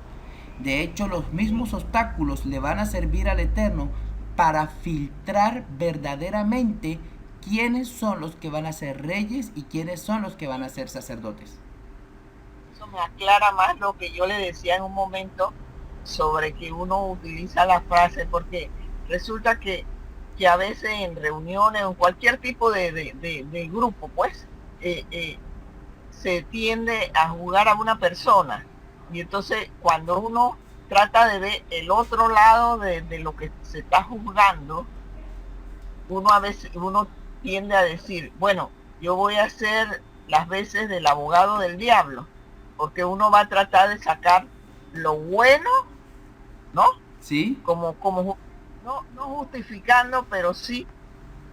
De hecho, los mismos obstáculos le van a servir al Eterno para filtrar verdaderamente quiénes son los que van a ser reyes y quiénes son los que van a ser sacerdotes. Eso me aclara más lo que yo le decía en un momento sobre que uno utiliza la frase, porque resulta que a veces en reuniones o en cualquier tipo de grupo, pues, se tiende a juzgar a una persona. Y entonces cuando uno trata de ver el otro lado de lo que se está juzgando, uno a veces tiende a decir, bueno, yo voy a hacer las veces del abogado del diablo, porque uno va a tratar de sacar lo bueno, ¿no? ¿Sí? No justificando, pero sí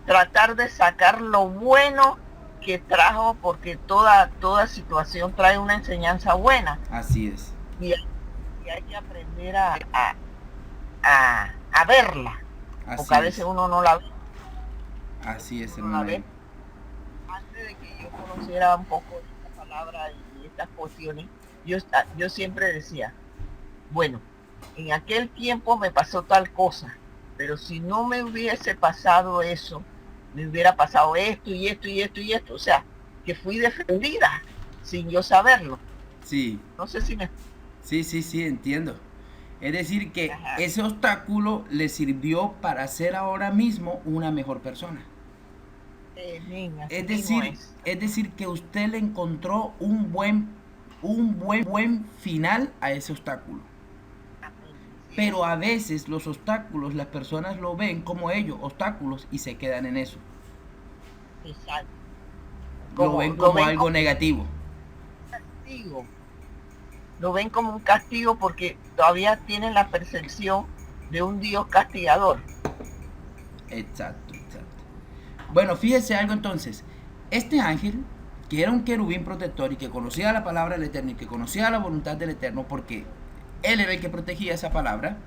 tratar de sacar lo bueno que trajo, porque toda situación trae una enseñanza buena. Así es. Y hay que aprender a verla, porque Así a veces es. uno no la ve. Así es, Uno la hermana. ve. Antes de que yo conociera un poco esta palabra y estas cuestiones, yo siempre decía, bueno, en aquel tiempo me pasó tal cosa, pero si no me hubiese pasado eso, me hubiera pasado esto y esto y esto y esto. O sea, que fui defendida sin yo saberlo. Sí. No sé si me... Sí, entiendo. Es decir, que Ajá. ese obstáculo le sirvió para ser ahora mismo una mejor persona. Niña, así Es mismo decir, es. es decir, que usted le encontró un buen final a ese obstáculo. Así Pero es. a veces los obstáculos, las personas lo ven como ellos, obstáculos, y se quedan en eso. Exacto. Lo ven Lo como ven algo como negativo. castigo. Lo ven como un castigo porque todavía tienen la percepción de un Dios castigador. Exacto. Bueno, fíjese algo entonces. Este ángel, que era un querubín protector y que conocía la palabra del Eterno y que conocía la voluntad del Eterno, porque él era el que protegía esa palabra,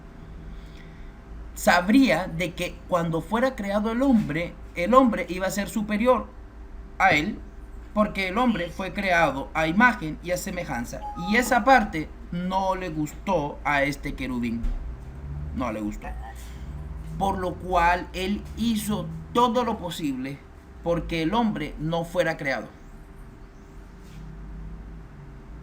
sabría de que cuando fuera creado el hombre iba a ser superior a él, porque el hombre fue creado a imagen y a semejanza. Y esa parte no le gustó a este querubín. No le gustó. Por lo cual él hizo todo lo posible porque el hombre no fuera creado.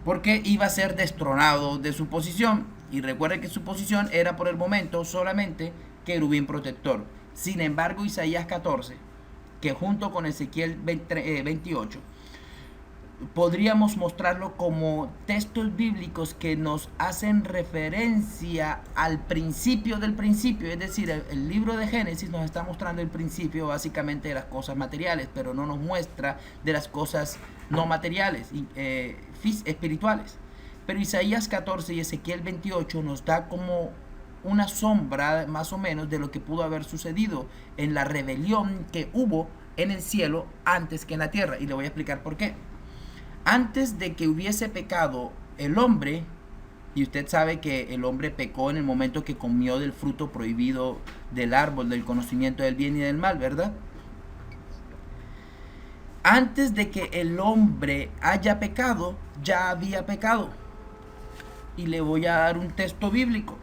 Porque iba a ser destronado de su posición. Y recuerden que su posición era por el momento solamente querubín protector. Sin embargo, Isaías 14, que junto con Ezequiel 28, podríamos mostrarlo como textos bíblicos que nos hacen referencia al principio del principio. Es decir, el libro de Génesis nos está mostrando el principio básicamente de las cosas materiales, pero no nos muestra de las cosas no materiales, espirituales. Pero Isaías 14 y Ezequiel 28 nos da como una sombra más o menos de lo que pudo haber sucedido en la rebelión que hubo en el cielo antes que en la tierra. Y le voy a explicar por qué. Antes de que hubiese pecado el hombre, y usted sabe que el hombre pecó en el momento que comió del fruto prohibido del árbol del conocimiento del bien y del mal, ¿verdad? Antes de que el hombre haya pecado, ya había pecado. Y le voy a dar un texto bíblico.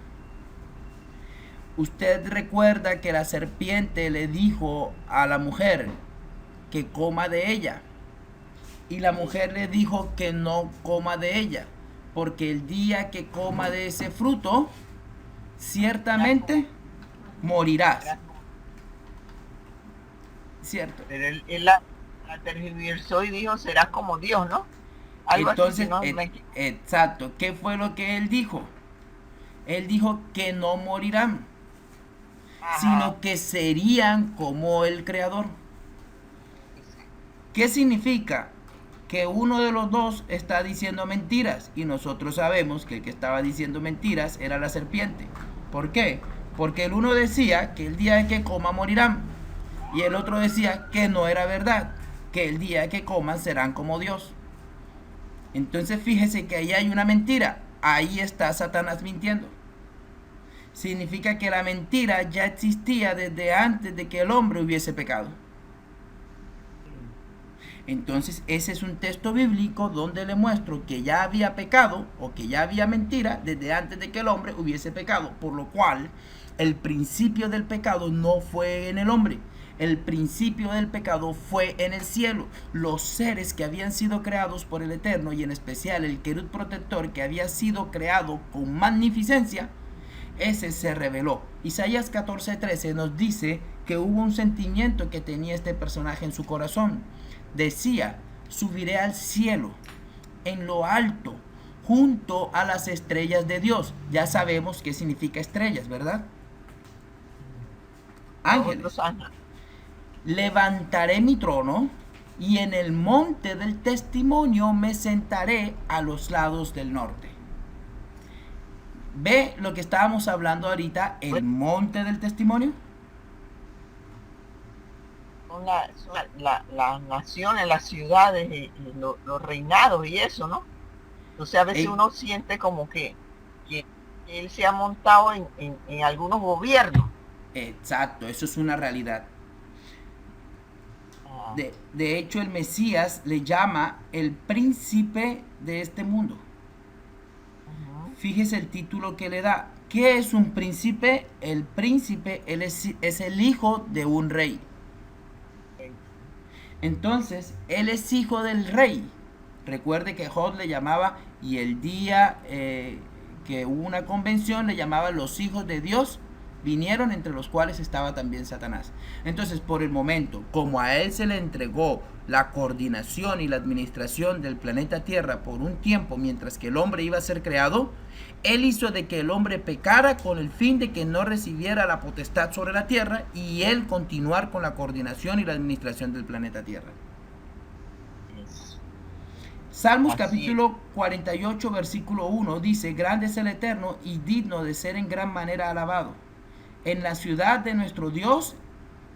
Usted recuerda que la serpiente le dijo a la mujer que coma de ella. Y la mujer le dijo que no coma de ella, porque el día que coma de ese fruto, ciertamente morirás. ¿Cierto? Pero él la tergiversó y dijo, serás como Dios, ¿no? Algo así, si Entonces, no exacto, ¿qué fue lo que él dijo? Él dijo que no morirán, Ajá. sino que serían como el Creador. ¿Qué significa? Que uno de los dos está diciendo mentiras y nosotros sabemos que el que estaba diciendo mentiras era la serpiente. ¿Por qué? Porque el uno decía que el día que coma morirán y el otro decía que no era verdad, que el día que coman serán como Dios. Entonces fíjese que ahí hay una mentira, ahí está Satanás mintiendo. Significa que la mentira ya existía desde antes de que el hombre hubiese pecado. Entonces ese es un texto bíblico donde le muestro que ya había pecado o que ya había mentira desde antes de que el hombre hubiese pecado, por lo cual el principio del pecado no fue en el hombre, el principio del pecado fue en el cielo. Los seres que habían sido creados por el Eterno y en especial el querub protector que había sido creado con magnificencia, ese se reveló. Isaías 14:13 nos dice que hubo un sentimiento que tenía este personaje en su corazón. Decía, subiré al cielo, en lo alto, junto a las estrellas de Dios. Ya sabemos qué significa estrellas, ¿verdad? Ángeles. levantaré mi trono y en el monte del testimonio me sentaré a los lados del norte. ¿Ve lo que estábamos hablando ahorita? El monte del testimonio. Son las naciones, las ciudades y los reinados y eso, ¿no? Entonces a veces uno siente como que él se ha montado en algunos gobiernos. Exacto, eso es una realidad. De hecho, el Mesías le llama el príncipe de este mundo. Fíjese el título que le da. ¿Qué es un príncipe? El príncipe él es el hijo de un rey. Entonces, él es hijo del rey. Recuerde que Job le llamaba, y el día que hubo una convención le llamaba los hijos de Dios, vinieron, entre los cuales estaba también Satanás. Entonces, por el momento, como a él se le entregó la coordinación y la administración del planeta Tierra por un tiempo, mientras que el hombre iba a ser creado, él hizo de que el hombre pecara con el fin de que no recibiera la potestad sobre la Tierra y él continuar con la coordinación y la administración del planeta Tierra. Salmos capítulo 48, versículo 1 dice: grande es el Eterno y digno de ser en gran manera alabado en la ciudad de nuestro Dios,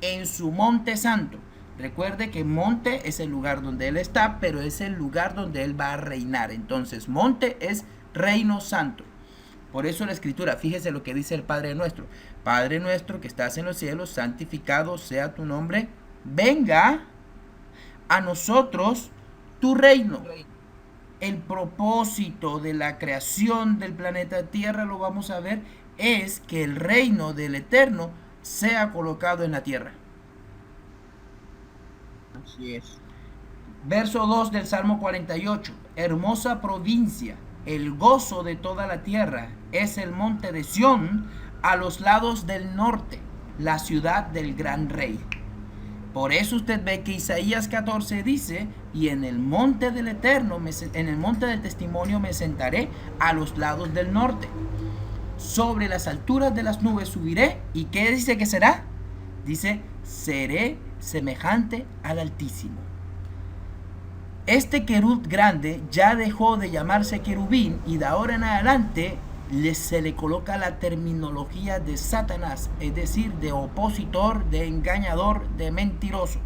en su monte santo. Recuerde que monte es el lugar donde él está, pero es el lugar donde él va a reinar. Entonces, monte es reino santo. Por eso la escritura, fíjese lo que dice el Padre nuestro. Padre nuestro que estás en los cielos, santificado sea tu nombre. Venga a nosotros tu reino. El propósito de la creación del planeta Tierra, lo vamos a ver, es que el reino del Eterno sea colocado en la tierra. Así es. Verso 2 del Salmo 48. Hermosa provincia, el gozo de toda la tierra, es el monte de Sión, a los lados del norte, la ciudad del gran rey. Por eso usted ve que Isaías 14 dice: y en el monte del Eterno, en el monte del testimonio me sentaré a los lados del norte. Sobre las alturas de las nubes subiré. ¿Y qué dice que será? Dice: seré semejante al Altísimo. Este querub grande ya dejó de llamarse querubín y de ahora en adelante se le coloca la terminología de Satanás, es decir, de opositor, de engañador, de mentiroso.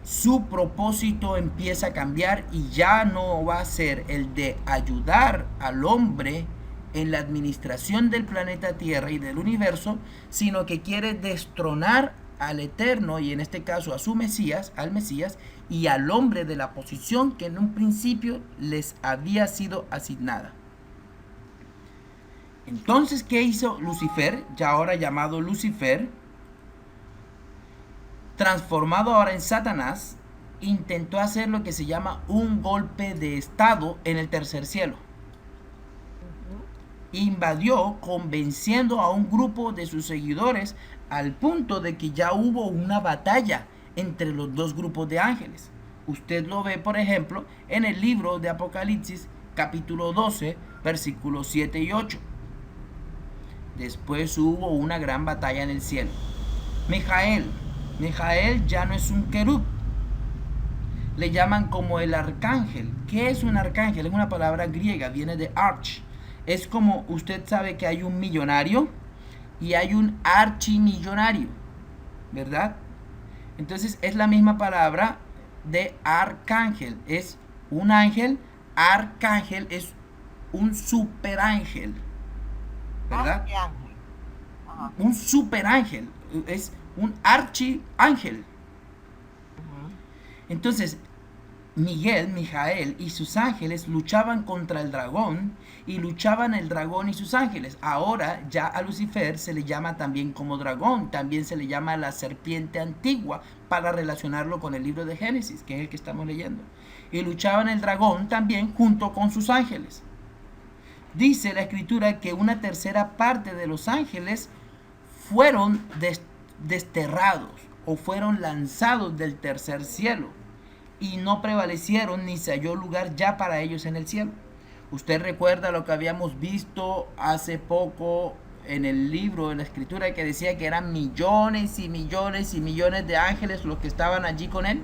Su propósito empieza a cambiar y ya no va a ser el de ayudar al hombre en la administración del planeta Tierra y del universo, sino que quiere destronar al Eterno, y en este caso a su Mesías, al Mesías, y al hombre de la posición que en un principio les había sido asignada. Entonces, ¿qué hizo Lucifer? Ya ahora llamado Lucifer, transformado ahora en Satanás, intentó hacer lo que se llama un golpe de estado en el tercer cielo. Invadió convenciendo a un grupo de sus seguidores al punto de que ya hubo una batalla entre los dos grupos de ángeles. Usted lo ve, por ejemplo, en el libro de Apocalipsis, capítulo 12, versículos 7 y 8. Después hubo una gran batalla en el cielo. Mijael ya no es un querub. Le llaman como el arcángel. ¿Qué es un arcángel? Es una palabra griega, viene de arch. Es como usted sabe que hay un millonario y hay un archimillonario, ¿verdad? Entonces es la misma palabra de arcángel. Es un ángel, arcángel es un superángel, ¿verdad? Un superángel, es un archiángel. Entonces, Mijael y sus ángeles luchaban contra el dragón y luchaban el dragón y sus ángeles. Ahora ya a Lucifer se le llama también como dragón, también se le llama la serpiente antigua para relacionarlo con el libro de Génesis, que es el que estamos leyendo. Y luchaban el dragón también junto con sus ángeles. Dice la escritura que una tercera parte de los ángeles fueron desterrados o fueron lanzados del tercer cielo y no prevalecieron ni se halló lugar ya para ellos en el cielo. Usted recuerda lo que habíamos visto hace poco en el libro, en la escritura, que decía que eran millones y millones y millones de ángeles los que estaban allí con él?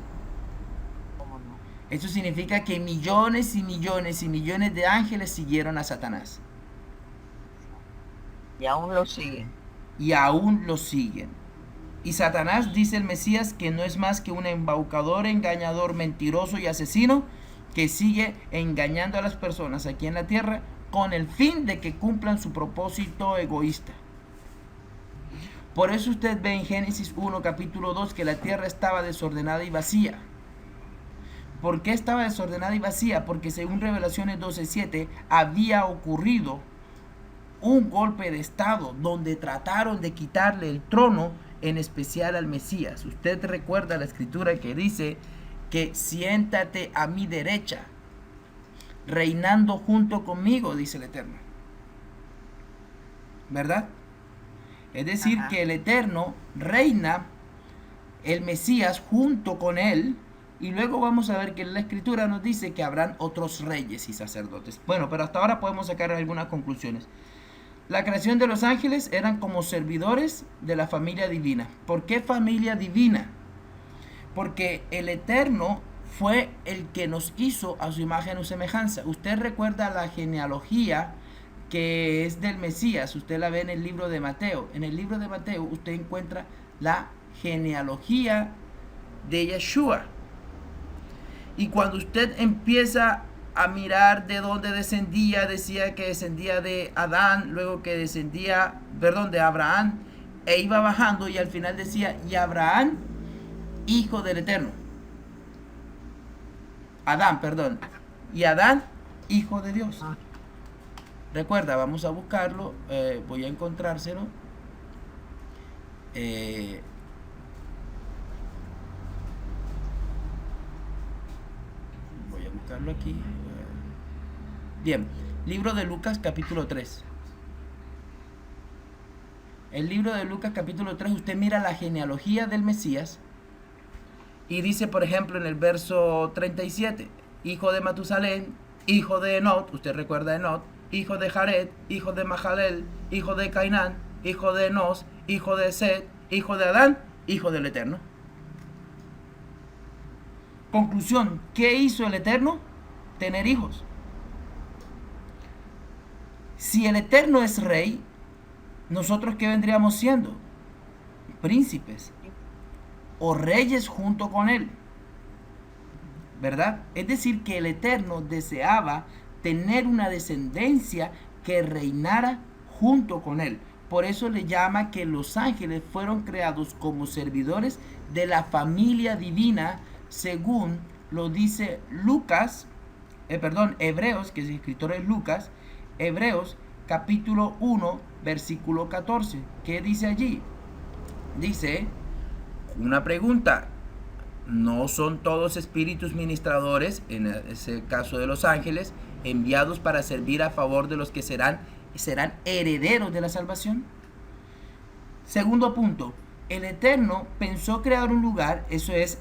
¿Cómo no? Eso significa que millones y millones y millones de ángeles siguieron a Satanás. Y aún lo siguen. Y aún lo siguen. Y Satanás, dice el Mesías, que no es más que un embaucador, engañador, mentiroso y asesino que sigue engañando a las personas aquí en la tierra con el fin de que cumplan su propósito egoísta. Por eso usted ve en Génesis 1, capítulo 2, que la tierra estaba desordenada y vacía. ¿Por qué estaba desordenada y vacía? Porque según Revelaciones 12:7 había ocurrido un golpe de estado donde trataron de quitarle el trono, en especial al Mesías. Usted recuerda la escritura que dice que siéntate a mi derecha, reinando junto conmigo, dice el Eterno. ¿Verdad? Es decir, que el Eterno reina, el Mesías junto con él, y luego vamos a ver que la escritura nos dice que habrán otros reyes y sacerdotes. Bueno, pero hasta ahora podemos sacar algunas conclusiones. La creación de los ángeles eran como servidores de la familia divina. ¿Por qué familia divina? Porque el Eterno fue el que nos hizo a su imagen y semejanza. Usted recuerda la genealogía que es del Mesías. Usted la ve en el libro de Mateo. En el libro de Mateo usted encuentra la genealogía de Yeshua. Y cuando usted empieza a mirar de dónde descendía, decía que descendía de Adán, luego que descendía, de Abraham, e iba bajando y al final decía, y Abraham, hijo del Eterno. Y Adán, hijo de Dios. Recuerda, vamos a buscarlo, voy a encontrárselo. Voy a buscarlo aquí. Bien, libro de Lucas capítulo 3. El libro de Lucas capítulo 3, usted mira la genealogía del Mesías y dice, por ejemplo, en el verso 37, hijo de Matusalén, hijo de Enot, usted recuerda a Enot, hijo de Jared, hijo de Mahalel, hijo de Cainán, hijo de Enos, hijo de Set, hijo de Adán, hijo del Eterno. Conclusión, ¿qué hizo el Eterno? Tener hijos. Si el Eterno es rey, ¿nosotros qué vendríamos siendo? Príncipes o reyes junto con él, ¿verdad? Es decir, que el Eterno deseaba tener una descendencia que reinara junto con él. Por eso le llama que los ángeles fueron creados como servidores de la familia divina, según lo dice Hebreos, que el escritor es Lucas, Hebreos capítulo 1, versículo 14. ¿Qué dice allí? Dice, una pregunta, ¿no son todos espíritus ministradores, en ese caso de los ángeles, enviados para servir a favor de los que serán herederos de la salvación? Segundo punto, el Eterno pensó crear un lugar, eso es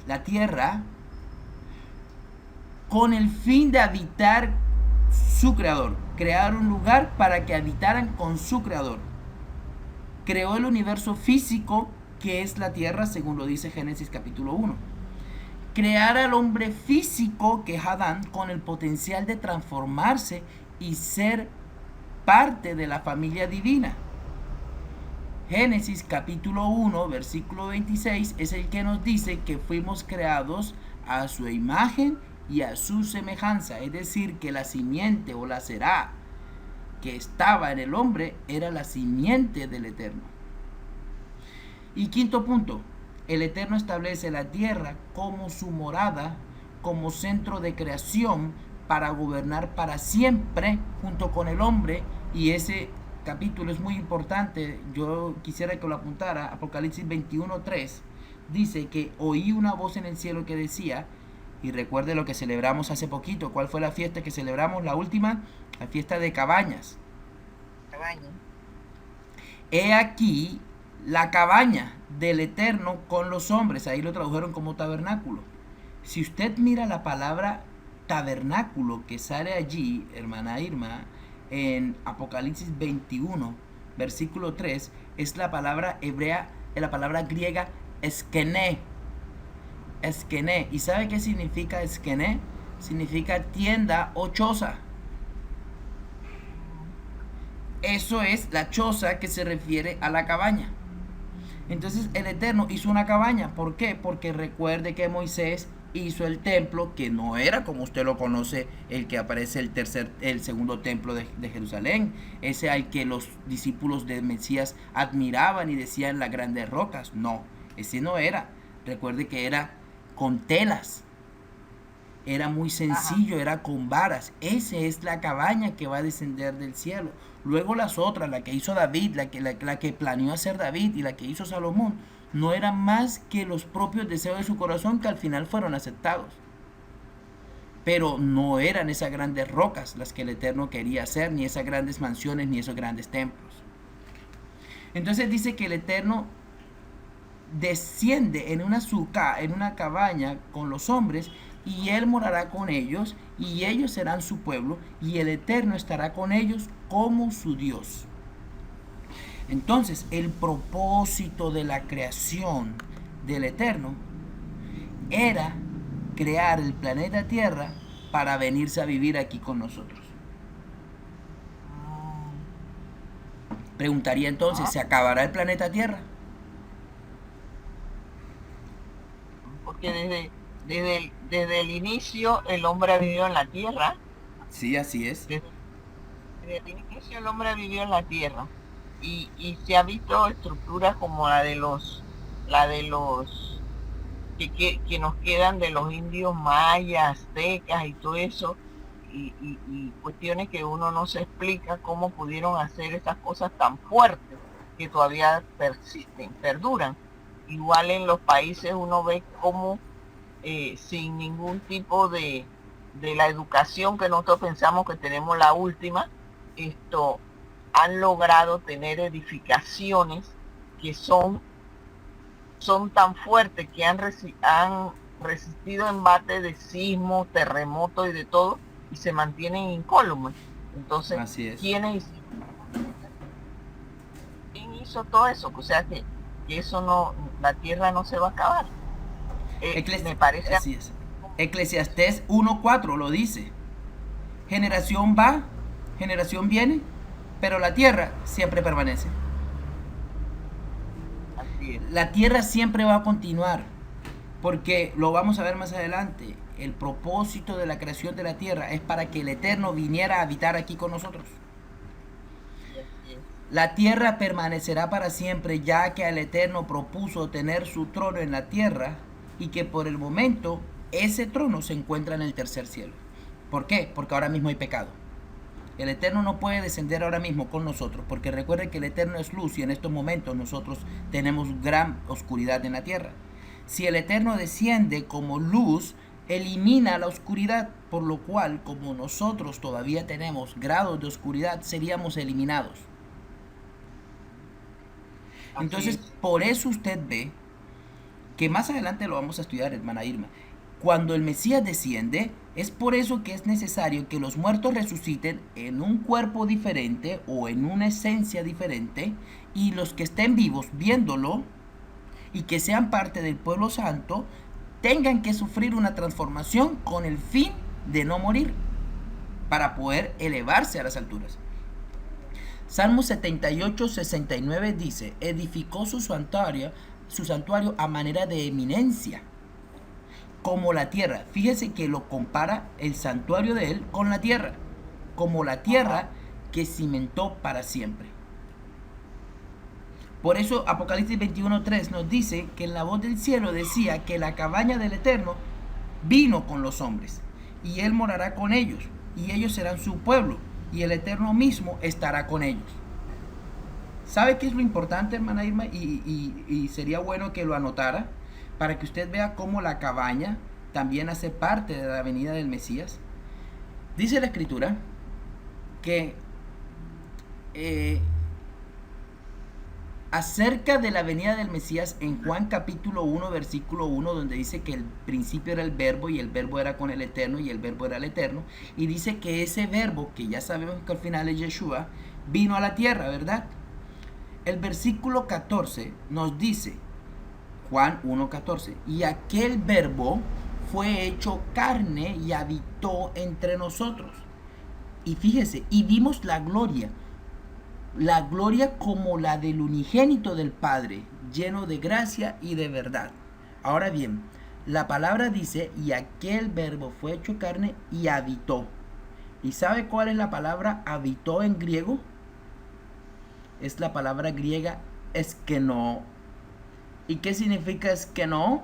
la tierra, con el fin de habitar su creador, crear un lugar para que habitaran con su creador. Creó el universo físico que es la tierra, según lo dice Génesis capítulo 1. Crear al hombre físico, que es Adán, con el potencial de transformarse y ser parte de la familia divina. Génesis capítulo 1, versículo 26 es el que nos dice que fuimos creados a su imagen y a su semejanza, es decir, que la simiente o la será que estaba en el hombre era la simiente del Eterno. Y quinto punto, el Eterno establece la tierra como su morada, como centro de creación para gobernar para siempre junto con el hombre. Y ese capítulo es muy importante, yo quisiera que lo apuntara. Apocalipsis 21:3 dice que oí una voz en el cielo que decía, y recuerde lo que celebramos hace poquito. ¿Cuál fue la fiesta que celebramos? La última, la fiesta de cabañas. Cabaña. He aquí la cabaña del Eterno con los hombres. Ahí lo tradujeron como tabernáculo. Si usted mira la palabra tabernáculo que sale allí, hermana Irma, en Apocalipsis 21, versículo 3, es la palabra hebrea, la palabra griega eskené. Eskené. ¿Y sabe qué significa eskené? Significa tienda o choza. Eso es la choza que se refiere a la cabaña. Entonces el Eterno hizo una cabaña. ¿Por qué? Porque recuerde que Moisés hizo el templo, que no era como usted lo conoce, el que aparece el segundo templo de Jerusalén, ese al que los discípulos de Mesías admiraban y decían las grandes rocas. No, ese no era. Recuerde que era con telas, era muy sencillo, era con varas. Esa es la cabaña que va a descender del cielo. Luego las otras, la que hizo David, la que planeó hacer David y la que hizo Salomón, no eran más que los propios deseos de su corazón que al final fueron aceptados. Pero no eran esas grandes rocas las que el Eterno quería hacer, ni esas grandes mansiones, ni esos grandes templos. Entonces dice que el Eterno desciende en una sucá, en una cabaña con los hombres, y él morará con ellos, y ellos serán su pueblo, y el Eterno estará con ellos como su Dios. Entonces, el propósito de la creación del Eterno era crear el planeta Tierra para venirse a vivir aquí con nosotros. Preguntaría entonces, ¿se acabará el planeta Tierra? Porque desde el inicio el hombre ha vivido en la tierra. Sí, así es. Desde el inicio el hombre ha vivido en la tierra. Y se ha visto estructuras como la de los que nos quedan de los indios mayas, aztecas y todo eso, y cuestiones que uno no se explica cómo pudieron hacer esas cosas tan fuertes que todavía persisten, perduran. Igual en los países uno ve cómo sin ningún tipo de la educación que nosotros pensamos que tenemos la última, han logrado tener edificaciones que son tan fuertes que han resistido embates de sismos, terremotos y de todo, y se mantienen incólumes. Entonces, ¿quién hizo todo eso? O sea que eso no, la tierra no se va a acabar. Me parece así es. Eclesiastés 1:4 lo dice. Generación va, generación viene, pero la tierra siempre permanece. Así es. La tierra siempre va a continuar, porque lo vamos a ver más adelante. El propósito de la creación de la tierra es para que el Eterno viniera a habitar aquí con nosotros. La tierra permanecerá para siempre, ya que el Eterno propuso tener su trono en la tierra, y que por el momento ese trono se encuentra en el tercer cielo. ¿Por qué? Porque ahora mismo hay pecado. El Eterno no puede descender ahora mismo con nosotros, porque recuerden que el Eterno es luz y en estos momentos nosotros tenemos gran oscuridad en la tierra. Si el Eterno desciende como luz, elimina la oscuridad, por lo cual, como nosotros todavía tenemos grados de oscuridad, seríamos eliminados. Entonces, por eso usted ve que más adelante lo vamos a estudiar, hermana Irma. Cuando el Mesías desciende, es por eso que es necesario que los muertos resuciten en un cuerpo diferente o en una esencia diferente, y los que estén vivos viéndolo y que sean parte del pueblo santo tengan que sufrir una transformación con el fin de no morir, para poder elevarse a las alturas. Salmo 78:69 dice: edificó su santuario a manera de eminencia, como la tierra. Fíjese que lo compara el santuario de él con la tierra, como la tierra que cimentó para siempre. Por eso Apocalipsis 21:3 nos dice que la voz del cielo decía que la cabaña del Eterno vino con los hombres, y él morará con ellos, y ellos serán su pueblo, y el Eterno mismo estará con ellos. ¿Sabe qué es lo importante, hermana Irma? Y sería bueno que lo anotara, para que usted vea cómo la cabaña también hace parte de la venida del Mesías. Dice la Escritura que acerca de la venida del Mesías en Juan capítulo 1, versículo 1, donde dice que el principio era el verbo y el verbo era con el eterno y el verbo era el eterno, y dice que ese verbo, que ya sabemos que al final es Yeshua, vino a la tierra, ¿verdad? El versículo 14 nos dice, Juan 1:14, y aquel verbo fue hecho carne y habitó entre nosotros. Y fíjese, y vimos la gloria como la del unigénito del Padre, lleno de gracia y de verdad. Ahora bien, la palabra dice, y aquel verbo fue hecho carne y habitó. ¿Y sabe cuál es la palabra habitó en griego? Es la palabra griega eskenó. ¿Y qué significa eskenó?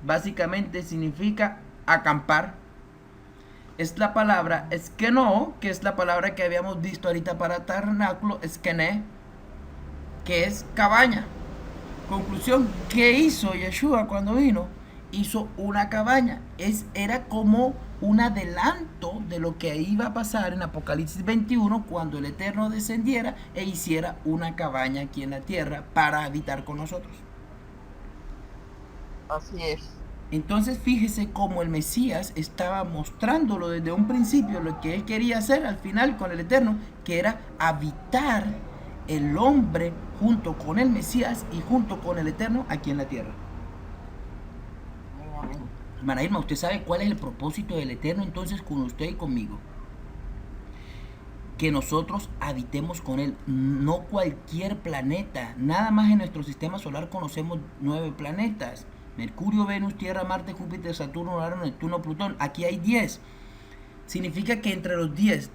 Básicamente significa acampar. Es la palabra eskenó, que es la palabra que habíamos visto ahorita para tabernáculo, eskené, que es cabaña. Conclusión, ¿qué hizo Yeshua cuando vino? Hizo una cabaña. Era como un adelanto de lo que iba a pasar en Apocalipsis 21 cuando el Eterno descendiera e hiciera una cabaña aquí en la tierra para habitar con nosotros. Así es. Entonces fíjese cómo el Mesías estaba mostrándolo desde un principio, lo que él quería hacer al final con el Eterno, que era habitar el hombre junto con el Mesías y junto con el Eterno aquí en la tierra. Hermana Irma, ¿usted sabe cuál es el propósito del Eterno entonces con usted y conmigo? Que nosotros habitemos con Él, no cualquier planeta. Nada más en nuestro sistema solar conocemos 9 planetas. Mercurio, Venus, Tierra, Marte, Júpiter, Saturno, Urano, Neptuno, Plutón. Aquí hay 10. Significa que entre los 10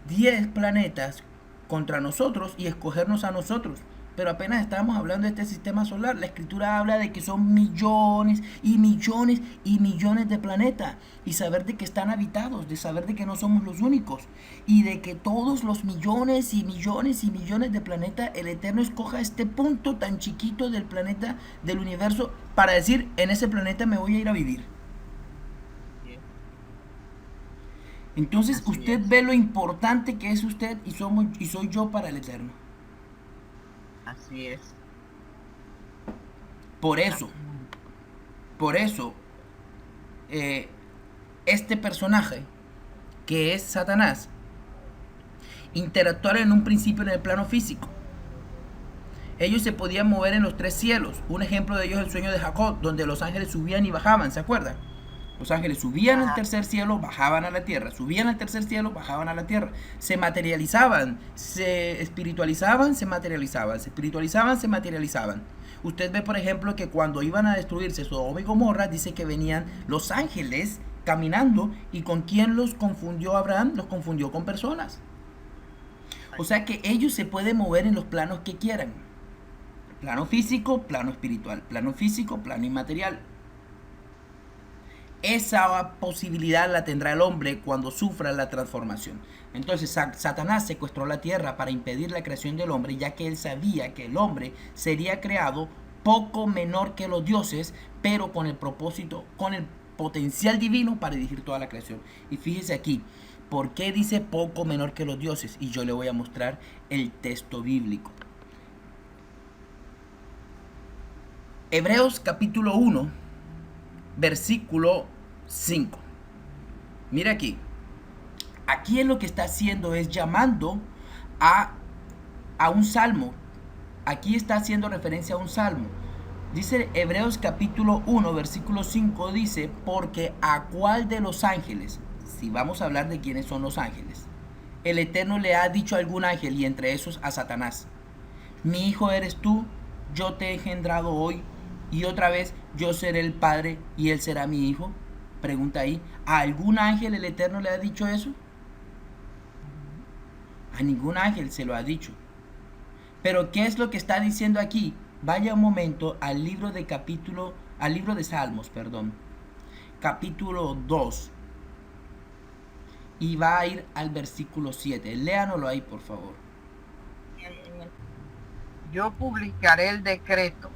planetas contra nosotros y escogernos a nosotros. Pero apenas estamos hablando de este sistema solar. La escritura habla de que son millones y millones y millones de planetas. Y saber de que están habitados, de saber de que no somos los únicos. Y de que todos los millones y millones y millones de planetas, el Eterno escoja este punto tan chiquito del planeta, del universo, para decir, en ese planeta me voy a ir a vivir. Entonces usted ve lo importante que es usted y soy yo para el Eterno. Así es. Por eso, este personaje, que es Satanás, interactuaron en un principio en el plano físico. Ellos se podían mover en los 3 cielos. Un ejemplo de ellos es el sueño de Jacob, donde los ángeles subían y bajaban, ¿se acuerdan? Los ángeles subían al tercer cielo, bajaban a la tierra. Subían al tercer cielo, bajaban a la tierra. Se materializaban, se espiritualizaban, se materializaban. Se espiritualizaban, se materializaban. Usted ve, por ejemplo, que cuando iban a destruirse Sodoma y Gomorra, dice que venían los ángeles caminando. ¿Y con quién los confundió Abraham? Los confundió con personas. O sea que ellos se pueden mover en los planos que quieran. Plano físico, plano espiritual. Plano físico, plano inmaterial. Esa posibilidad la tendrá el hombre cuando sufra la transformación. Entonces Satanás secuestró la tierra para impedir la creación del hombre, ya que él sabía que el hombre sería creado poco menor que los dioses, pero con el propósito, con el potencial divino para dirigir toda la creación. Y fíjese aquí, ¿por qué dice poco menor que los dioses? Y yo le voy a mostrar el texto bíblico. Hebreos capítulo 1, versículo 5. Mira aquí. Aquí es lo que está haciendo es llamando a un salmo. Aquí está haciendo referencia a un salmo. Dice Hebreos capítulo 1, versículo 5, dice, porque a cuál de los ángeles, si vamos a hablar de quiénes son los ángeles, el Eterno le ha dicho a algún ángel, y entre esos a Satanás, mi hijo eres tú, yo te he engendrado hoy, y otra vez yo seré el padre y él será mi hijo. Pregunta ahí, ¿a algún ángel el Eterno le ha dicho eso? A ningún ángel se lo ha dicho. Pero ¿qué es lo que está diciendo aquí? Vaya un momento al libro de Salmos, capítulo 2. Y va a ir al versículo 7. Léanoslo ahí, por favor. Yo publicaré el decreto.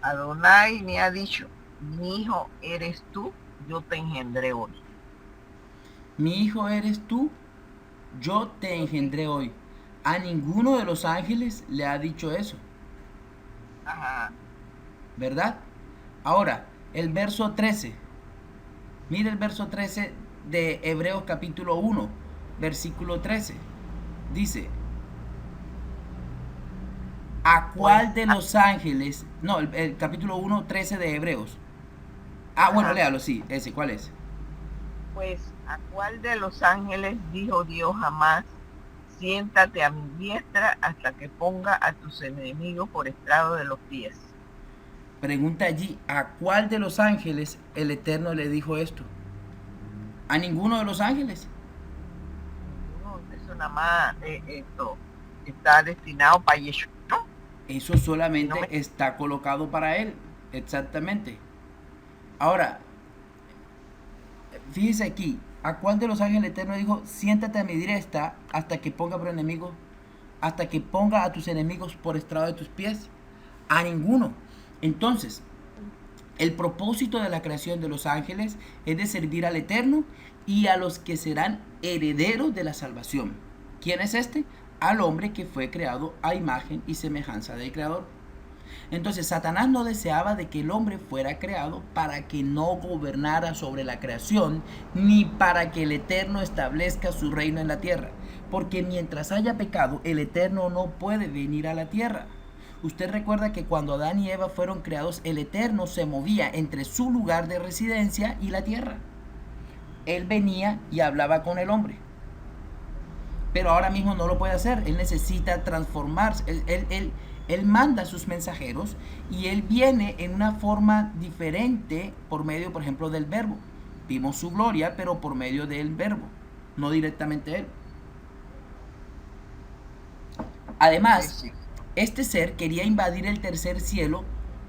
Adonai me ha dicho, mi hijo eres tú, yo te engendré hoy. Mi hijo eres tú, yo te engendré hoy. A ninguno de los ángeles le ha dicho eso, Ajá. ¿verdad? Ahora, el verso 13. Mire el verso 13 de Hebreos capítulo 1, versículo 13. Dice, ¿a Pues, cuál de los ángeles? No, el capítulo 1, 13 de Hebreos. Ah, bueno, ajá. léalo, sí, ese, ¿cuál es? Pues, ¿a cuál de los ángeles dijo Dios jamás? Siéntate a mi diestra hasta que ponga a tus enemigos por estrado de los pies. Pregunta allí, ¿a cuál de los ángeles el Eterno le dijo esto? A ninguno de los ángeles. Ninguno, eso nada más, esto está destinado para Yeshua. Eso Si no me... solamente está colocado para él. Exactamente. Ahora, fíjese aquí, ¿a cuál de los ángeles eternos dijo, siéntate a mi diestra hasta que ponga por enemigo, hasta que ponga a tus enemigos por estrado de tus pies? A ninguno. Entonces, el propósito de la creación de los ángeles es de servir al Eterno y a los que serán herederos de la salvación. ¿Quién es este? Al hombre que fue creado a imagen y semejanza del Creador. Entonces Satanás no deseaba de que el hombre fuera creado para que no gobernara sobre la creación, ni para que el Eterno establezca su reino en la tierra. Porque mientras haya pecado, el Eterno no puede venir a la tierra. Usted recuerda que cuando Adán y Eva fueron creados, el Eterno se movía entre su lugar de residencia y la tierra. Él venía y hablaba con el hombre. Pero ahora mismo no lo puede hacer. Él necesita transformarse. Él manda a sus mensajeros y él viene en una forma diferente por medio, por ejemplo, del verbo. Vimos su gloria, pero por medio del verbo, no directamente él. Sí, Además, sí. este ser quería invadir el tercer cielo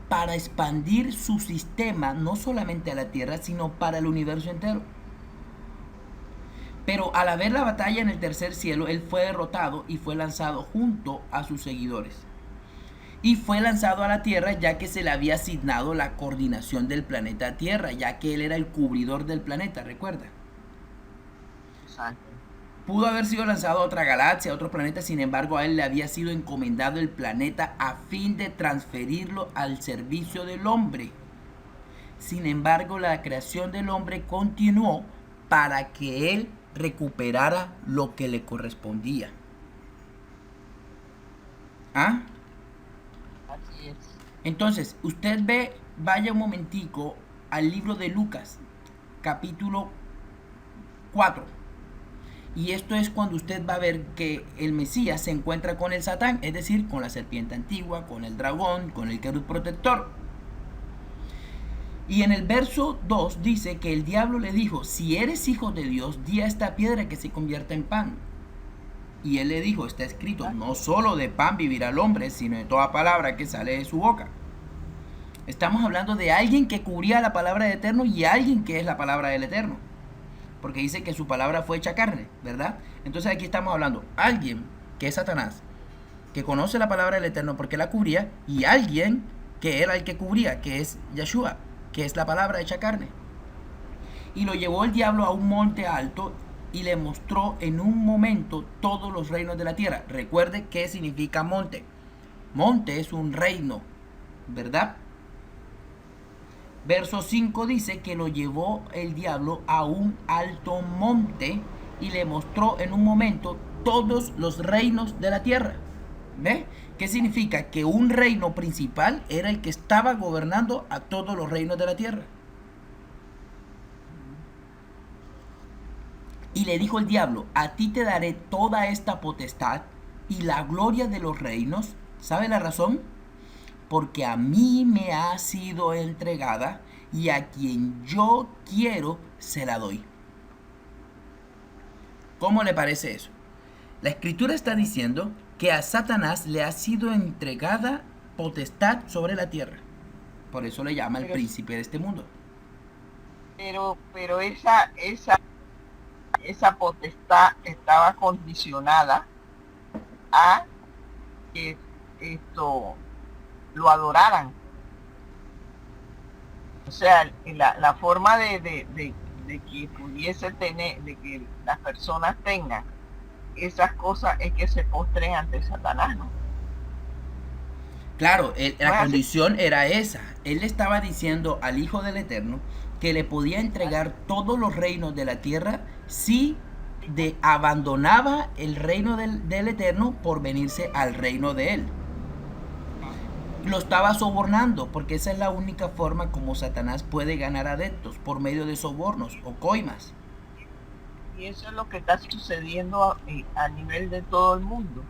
para expandir su sistema no solamente a la tierra, sino para el universo entero. Pero al haber la batalla en el tercer cielo, él fue derrotado y fue lanzado junto a sus seguidores. Y fue lanzado a la Tierra ya que se le había asignado la coordinación del planeta Tierra, ya que él era el cubridor del planeta, recuerda. Exacto. Pudo haber sido lanzado a otra galaxia, a otro planeta, sin embargo a él le había sido encomendado el planeta a fin de transferirlo al servicio del hombre. Sin embargo, la creación del hombre continuó para que él recuperara lo que le correspondía. ¿Ah? Así es. Entonces, usted ve, vaya un momentico al libro de Lucas, capítulo 4. Y esto es cuando usted va a ver que el Mesías se encuentra con el Satán, es decir, con la serpiente antigua, con el dragón, con el querub protector. Y en el verso 2 dice que el diablo le dijo, si eres hijo de Dios, di a esta piedra que se convierta en pan. Y él le dijo, está escrito, no solo de pan vivirá el hombre, sino de toda palabra que sale de su boca. Estamos hablando de alguien que cubría la palabra del Eterno y alguien que es la palabra del Eterno. Porque dice que su palabra fue hecha carne, ¿verdad? Entonces aquí estamos hablando, alguien que es Satanás, que conoce la palabra del Eterno porque la cubría, y alguien que era el que cubría, que es Yeshua, que es la palabra hecha carne. Y lo llevó el diablo a un monte alto y le mostró en un momento todos los reinos de la tierra. Recuerde qué significa monte. Monte es un reino, ¿verdad? Verso 5 dice que lo llevó el diablo a un alto monte y le mostró en un momento todos los reinos de la tierra. ¿Ve? ¿Qué significa? Que un reino principal era el que estaba gobernando a todos los reinos de la tierra. Y le dijo el diablo, a ti te daré toda esta potestad y la gloria de los reinos. ¿Sabe la razón? Porque a mí me ha sido entregada y a quien yo quiero se la doy. ¿Cómo le parece eso? La escritura está diciendo que a Satanás le ha sido entregada potestad sobre la tierra. Por eso le llama el Pero, príncipe de este mundo. pero esa potestad estaba condicionada a que esto lo adoraran. O sea, la forma de que pudiese tener, de que las personas tengan esas cosas es que se postren ante Satanás, ¿no? Claro, ¿No la es así? condición era esa. Él le estaba diciendo al Hijo del Eterno que le podía entregar todos los reinos de la tierra si abandonaba el reino del Eterno por venirse al reino de él. Lo estaba sobornando, porque esa es la única forma como Satanás puede ganar adeptos, por medio de sobornos o coimas. Y eso es lo que está sucediendo a nivel de todo el mundo.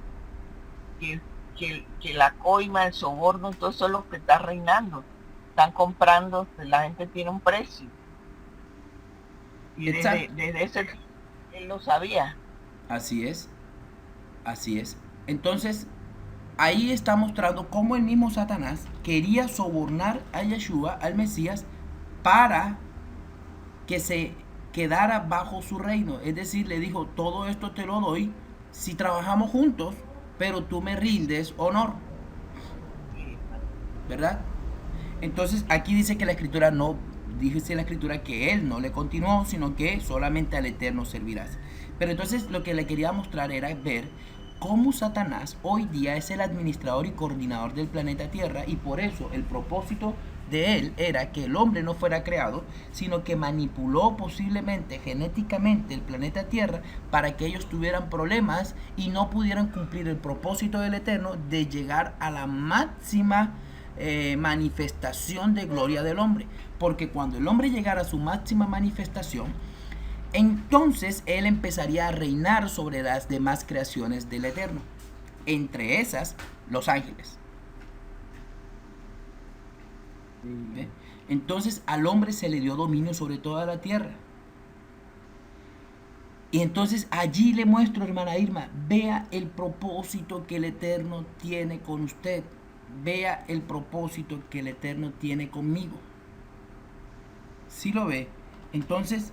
Que la coima, el soborno, todo eso es lo que está reinando. Están comprando, la gente tiene un precio. Y Exacto. desde ese él lo sabía. Así es, así es. Entonces, ahí está mostrando cómo el mismo Satanás quería sobornar a Yeshua, al Mesías, para que se quedara bajo su reino. Es decir, le dijo, todo esto te lo doy si trabajamos juntos, pero tú me rindes honor, ¿verdad? Entonces aquí dice que la escritura no, dice la escritura que él no le continuó, sino que solamente al Eterno servirás. Pero entonces lo que le quería mostrar era ver cómo Satanás hoy día es el administrador y coordinador del planeta Tierra, y por eso el propósito de él era que el hombre no fuera creado, sino que manipuló posiblemente genéticamente el planeta Tierra para que ellos tuvieran problemas y no pudieran cumplir el propósito del Eterno de llegar a la máxima manifestación de gloria del hombre. Porque cuando el hombre llegara a su máxima manifestación, entonces él empezaría a reinar sobre las demás creaciones del Eterno, entre esas los ángeles. ¿Ve? Entonces al hombre se le dio dominio sobre toda la tierra. Y entonces allí le muestro, hermana Irma, vea el propósito que el Eterno tiene con usted. Vea el propósito que el Eterno tiene conmigo. ¿Sí lo ve? Entonces,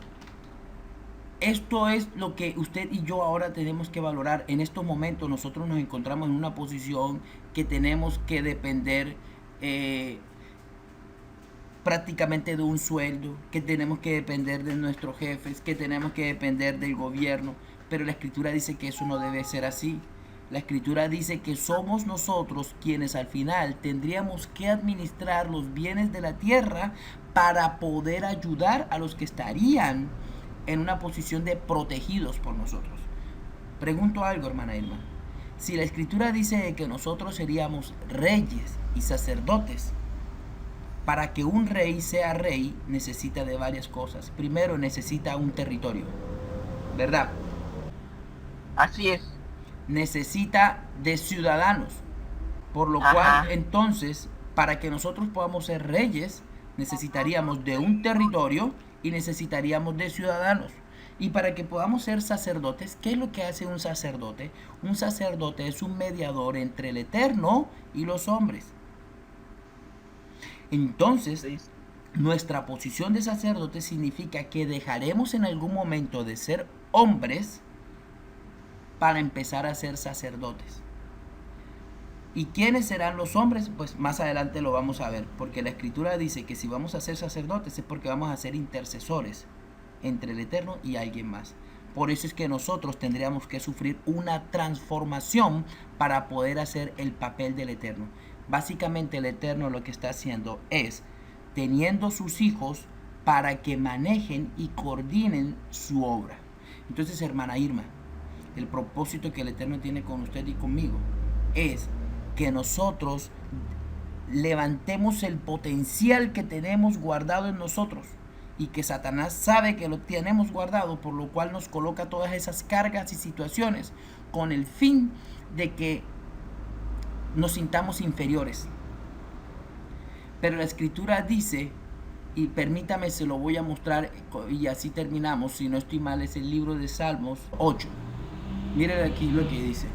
esto es lo que usted y yo ahora tenemos que valorar. En estos momentos nosotros nos encontramos en una posición que tenemos que depender prácticamente de un sueldo, que tenemos que depender de nuestros jefes, que tenemos que depender del gobierno, pero la escritura dice que eso no debe ser así. La escritura dice que somos nosotros quienes al final tendríamos que administrar los bienes de la tierra para poder ayudar a los que estarían en una posición de protegidos por nosotros. Pregunto algo, hermana Irma. Si la escritura dice que nosotros seríamos reyes y sacerdotes, para que un rey sea rey necesita de varias cosas. Primero necesita un territorio, ¿verdad? Así es. Necesita de ciudadanos, por lo cual Ajá. entonces para que nosotros podamos ser reyes necesitaríamos de un territorio y necesitaríamos de ciudadanos. Y para que podamos ser sacerdotes, ¿qué es lo que hace un sacerdote? Un sacerdote es un mediador entre el Eterno y los hombres. Entonces, Sí. nuestra posición de sacerdote significa que dejaremos en algún momento de ser hombres para empezar a ser sacerdotes. ¿Y quiénes serán los hombres? Pues más adelante lo vamos a ver, porque la escritura dice que si vamos a ser sacerdotes es porque vamos a ser intercesores entre el Eterno y alguien más. Por eso es que nosotros tendríamos que sufrir una transformación para poder hacer el papel del Eterno. Básicamente el Eterno lo que está haciendo es teniendo sus hijos para que manejen y coordinen su obra. Entonces, hermana Irma, el propósito que el Eterno tiene con usted y conmigo es que nosotros levantemos el potencial que tenemos guardado en nosotros y que Satanás sabe que lo tenemos guardado, por lo cual nos coloca todas esas cargas y situaciones con el fin de que nos sintamos inferiores. Pero la escritura dice, y permítame, se lo voy a mostrar y así terminamos, si no estoy mal, es el libro de Salmos 8. Miren aquí lo que dice.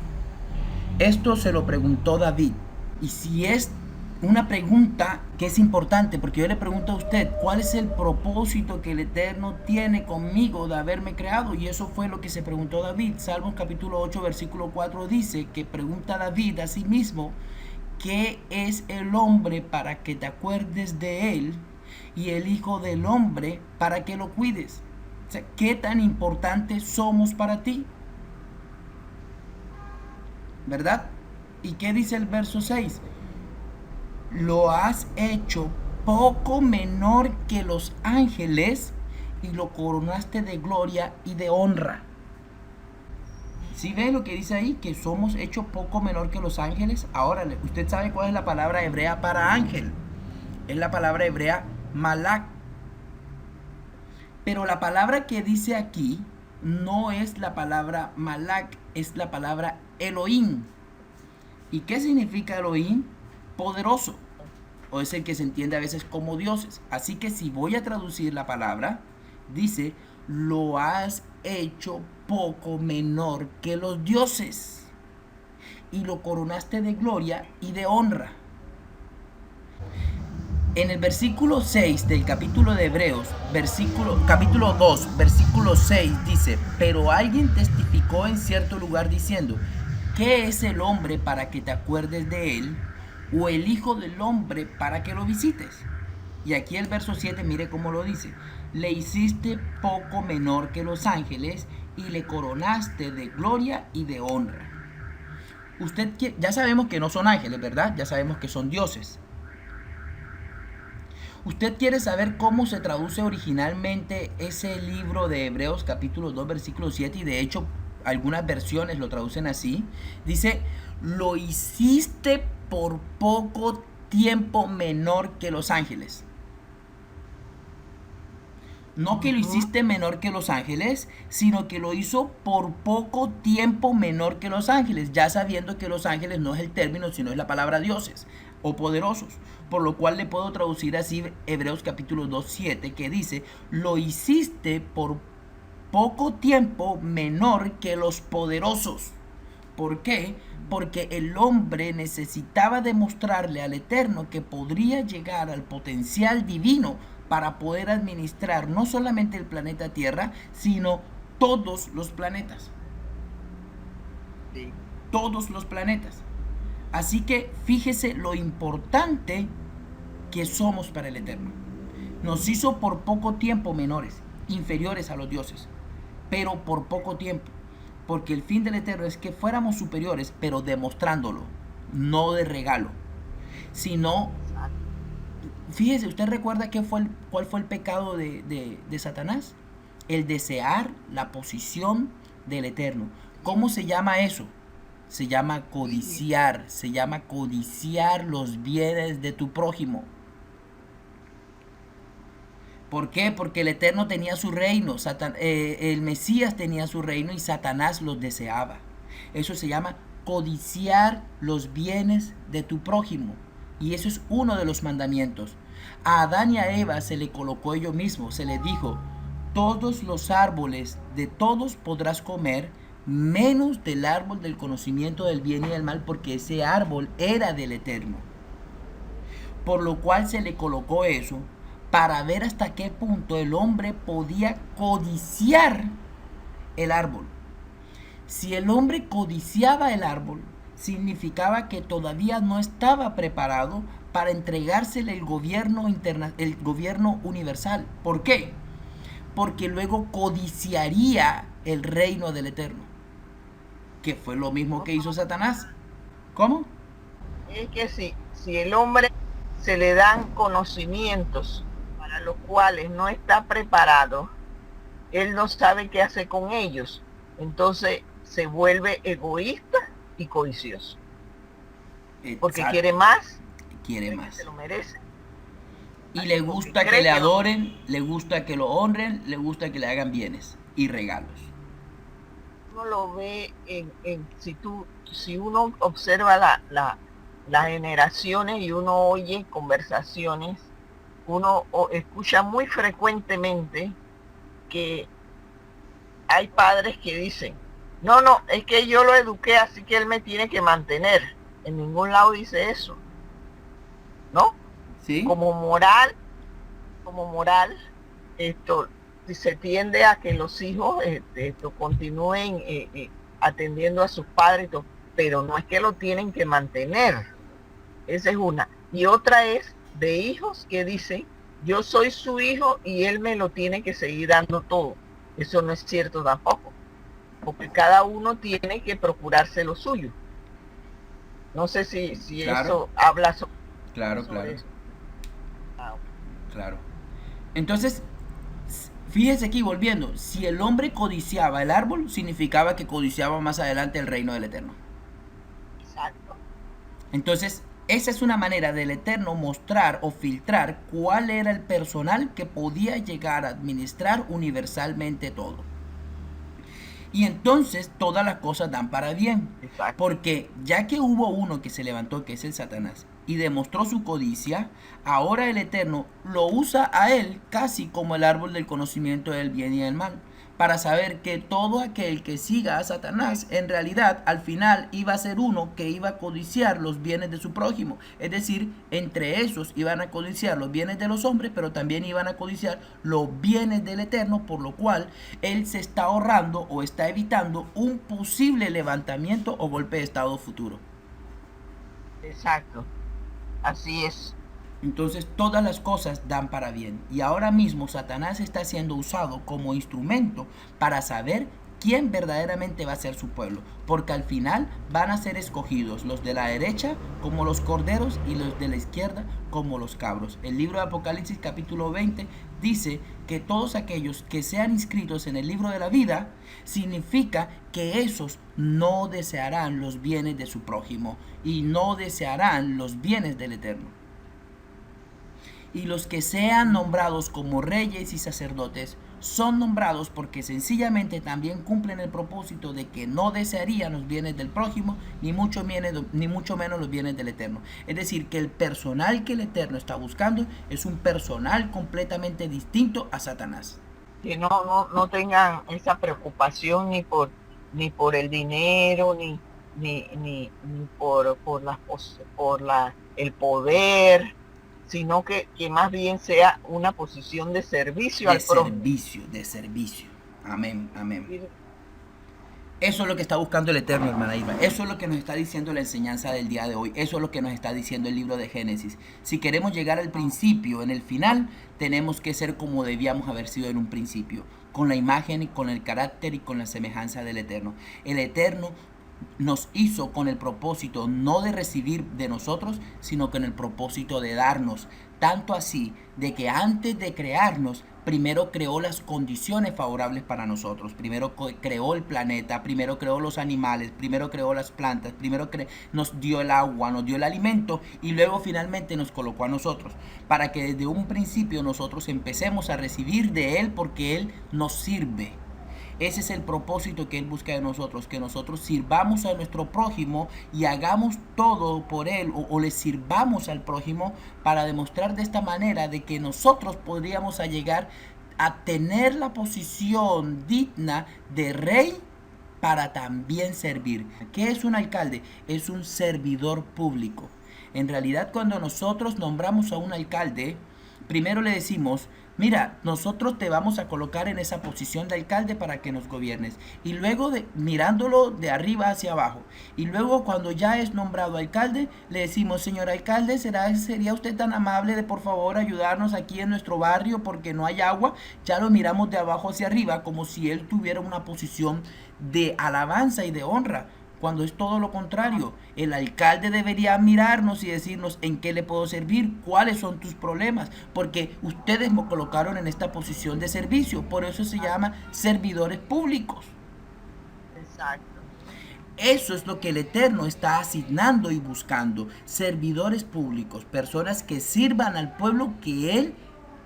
Esto se lo preguntó David. Y si es una pregunta que es importante, porque yo le pregunto a usted, ¿cuál es el propósito que el Eterno tiene conmigo de haberme creado? Y eso fue lo que se preguntó David. Salmos capítulo 8, versículo 4 dice que pregunta David a sí mismo, ¿qué es el hombre para que te acuerdes de él? Y el hijo del hombre para que lo cuides. O sea, ¿qué tan importantes somos para ti? ¿verdad? ¿Y qué dice el verso 6? Lo has hecho poco menor que los ángeles y lo coronaste de gloria y de honra. ¿Sí ve lo que dice ahí? Que somos hechos poco menor que los ángeles. Ahora, usted sabe cuál es la palabra hebrea para ángel. Es la palabra hebrea malak. Pero la palabra que dice aquí no es la palabra malak, es la palabra Elohim. ¿Y qué significa Elohim? Poderoso. O es el que se entiende a veces como dioses. Así que si voy a traducir la palabra, dice, lo has hecho poco menor que los dioses y lo coronaste de gloria y de honra. En el versículo 6 del capítulo de Hebreos, capítulo 2, versículo 6 dice, pero alguien testificó en cierto lugar diciendo, ¿qué es el hombre para que te acuerdes de él? ¿O el hijo del hombre para que lo visites? Y aquí el verso 7, mire cómo lo dice, le hiciste poco menor que los ángeles y le coronaste de gloria y de honra. Ya sabemos que no son ángeles, ¿verdad? Ya sabemos que son dioses. ¿Usted quiere saber cómo se traduce originalmente ese libro de Hebreos capítulo 2 versículo 7? Y de hecho algunas versiones lo traducen así. Dice, lo hiciste por poco tiempo menor que los ángeles. No que lo hiciste menor que los ángeles, sino que lo hizo por poco tiempo menor que los ángeles, ya sabiendo que los ángeles no es el término, sino es la palabra dioses o poderosos. Por lo cual le puedo traducir así Hebreos capítulo 2, 7, que dice, lo hiciste por poco tiempo menor que los poderosos. ¿Por qué? Porque el hombre necesitaba demostrarle al Eterno que podría llegar al potencial divino para poder administrar no solamente el planeta Tierra, sino todos los planetas. Sí. Todos los planetas. Así que fíjese lo importante que somos para el Eterno. Nos hizo por poco tiempo menores, inferiores a los dioses, pero por poco tiempo. Porque el fin del Eterno es que fuéramos superiores, pero demostrándolo, no de regalo, sino, fíjese, ¿usted recuerda cuál fue el pecado de Satanás? El desear la posición del Eterno. ¿Cómo se llama eso? Se llama codiciar, los bienes de tu prójimo. ¿Por qué? Porque el Eterno tenía su reino, el Mesías tenía su reino y Satanás los deseaba. Eso se llama codiciar los bienes de tu prójimo. Y eso es uno de los mandamientos. A Adán y a Eva se le colocó ello mismo, se le dijo, todos los árboles de todos podrás comer, menos del árbol del conocimiento del bien y del mal, porque ese árbol era del Eterno. Por lo cual se le colocó eso, para ver hasta qué punto el hombre podía codiciar el árbol. Si el hombre codiciaba el árbol, significaba que todavía no estaba preparado para entregársele el gobierno universal. ¿Por qué? Porque luego codiciaría el reino del Eterno, que fue lo mismo que hizo Satanás. ¿Cómo? Es que si el hombre se le dan conocimientos para los cuales no está preparado, él no sabe qué hacer con ellos. Entonces se vuelve egoísta y codicioso. Porque Exacto. quiere más. Quiere más. Se lo merece. Y le gusta que le adoren, le gusta que lo honren, le gusta que le hagan bienes y regalos. Uno lo ve si uno observa las generaciones y uno oye conversaciones, uno escucha muy frecuentemente que hay padres que dicen, no, es que yo lo eduqué, así que él me tiene que mantener. En ningún lado dice eso, ¿no? ¿Sí? Como moral, esto se tiende a que los hijos continúen atendiendo a sus padres, pero no es que lo tienen que mantener. Esa es una. Y otra es de hijos que dicen, yo soy su hijo y él me lo tiene que seguir dando todo. Eso no es cierto tampoco, porque cada uno tiene que procurarse lo suyo. No sé si Claro, eso habla claro, sobre claro, eso. Ah, claro. Entonces, fíjese aquí volviendo, si el hombre codiciaba el árbol, significaba que codiciaba más adelante el reino del Eterno. exacto, Entonces, esa es una manera del Eterno mostrar o filtrar cuál era el personal que podía llegar a administrar universalmente todo. Y entonces todas las cosas dan para bien. exacto. Porque ya que hubo uno que se levantó, que es el Satanás, y demostró su codicia, ahora el Eterno lo usa a él casi como el árbol del conocimiento del bien y del mal, para saber que todo aquel que siga a Satanás, en realidad al final iba a ser uno que iba a codiciar los bienes de su prójimo. Es decir, entre esos iban a codiciar los bienes de los hombres, pero también iban a codiciar los bienes del Eterno, por lo cual él se está ahorrando o está evitando un posible levantamiento o golpe de estado futuro. Exacto, así es. Entonces todas las cosas dan para bien. Y ahora mismo Satanás está siendo usado como instrumento para saber quién verdaderamente va a ser su pueblo. Porque al final van a ser escogidos los de la derecha como los corderos y los de la izquierda como los cabros. El libro de Apocalipsis capítulo 20 dice que todos aquellos que sean inscritos en el libro de la vida significa que esos no desearán los bienes de su prójimo y no desearán los bienes del Eterno. Y los que sean nombrados como reyes y sacerdotes son nombrados porque sencillamente también cumplen el propósito de que no desearían los bienes del prójimo, ni mucho menos los bienes del Eterno. Es decir, que el personal que el Eterno está buscando es un personal completamente distinto a Satanás. Que no tengan esa preocupación ni por el dinero, ni por el poder, sino que más bien sea una posición de servicio De al prójimo. servicio, de servicio. Amén, amén. Eso es lo que está buscando el Eterno, hermana Irma. Eso es lo que nos está diciendo la enseñanza del día de hoy. Eso es lo que nos está diciendo el libro de Génesis. Si queremos llegar al principio, en el final, tenemos que ser como debíamos haber sido en un principio, con la imagen y con el carácter y con la semejanza del Eterno. El Eterno nos hizo con el propósito no de recibir de nosotros, sino con el propósito de darnos. Tanto así de que antes de crearnos, primero creó las condiciones favorables para nosotros. Primero creó el planeta, primero creó los animales, primero creó las plantas, nos dio el agua, nos dio el alimento y luego finalmente nos colocó a nosotros. Para que desde un principio nosotros empecemos a recibir de Él porque Él nos sirve. Ese es el propósito que Él busca de nosotros, que nosotros sirvamos a nuestro prójimo y hagamos todo por Él o le sirvamos al prójimo para demostrar de esta manera de que nosotros podríamos llegar a tener la posición digna de rey para también servir. ¿Qué es un alcalde? Es un servidor público. En realidad, cuando nosotros nombramos a un alcalde, primero le decimos, mira, nosotros te vamos a colocar en esa posición de alcalde para que nos gobiernes. Y luego mirándolo de arriba hacia abajo. Y luego cuando ya es nombrado alcalde, le decimos, señor alcalde, ¿sería usted tan amable de por favor ayudarnos aquí en nuestro barrio porque no hay agua? Ya lo miramos de abajo hacia arriba como si él tuviera una posición de alabanza y de honra, cuando es todo lo contrario. El alcalde debería mirarnos y decirnos en qué le puedo servir, cuáles son tus problemas, porque ustedes me colocaron en esta posición de servicio, por eso se llama servidores públicos. Exacto. Eso es lo que el Eterno está asignando y buscando, servidores públicos, personas que sirvan al pueblo que Él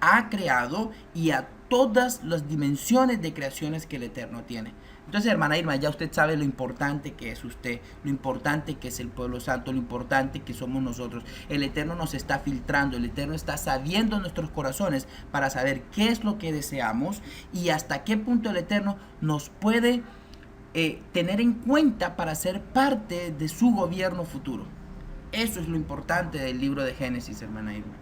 ha creado y a todas las dimensiones de creaciones que el Eterno tiene. Entonces, hermana Irma, ya usted sabe lo importante que es usted, lo importante que es el pueblo santo, lo importante que somos nosotros. El Eterno nos está filtrando, el Eterno está sabiendo nuestros corazones para saber qué es lo que deseamos y hasta qué punto el Eterno nos puede tener en cuenta para ser parte de su gobierno futuro. Eso es lo importante del libro de Génesis, hermana Irma.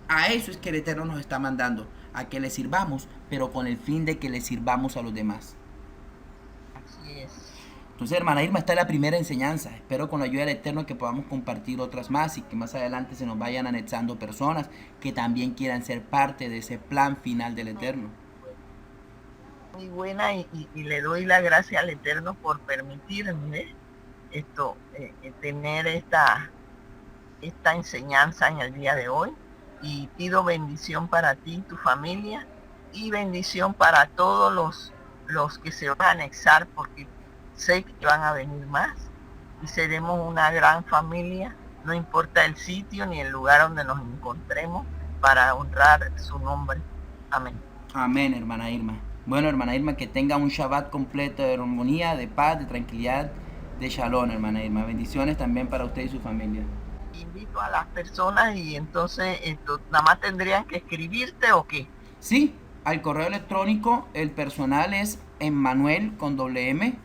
A eso es que el Eterno nos está mandando, a que le sirvamos, pero con el fin de que le sirvamos a los demás. Así es. Entonces, hermana Irma, esta es la primera enseñanza. Espero con la ayuda del Eterno que podamos compartir otras más y que más adelante se nos vayan anexando personas que también quieran ser parte de ese plan final del Eterno. Muy buena y le doy la gracia al Eterno por permitirme tener esta enseñanza en el día de hoy, y pido bendición para ti y tu familia, y bendición para todos los que se van a anexar, porque sé que van a venir más y seremos una gran familia, no importa el sitio ni el lugar donde nos encontremos, para honrar su nombre. Amén. Amén, hermana Irma. Bueno, hermana Irma, que tenga un Shabbat completo de armonía, de paz, de tranquilidad, de shalom, hermana Irma. Bendiciones también para usted y su familia. Invito a las personas, y entonces nada más tendrían que escribirte, ¿o qué? Sí, al correo electrónico el personal es Emmanuel con doble M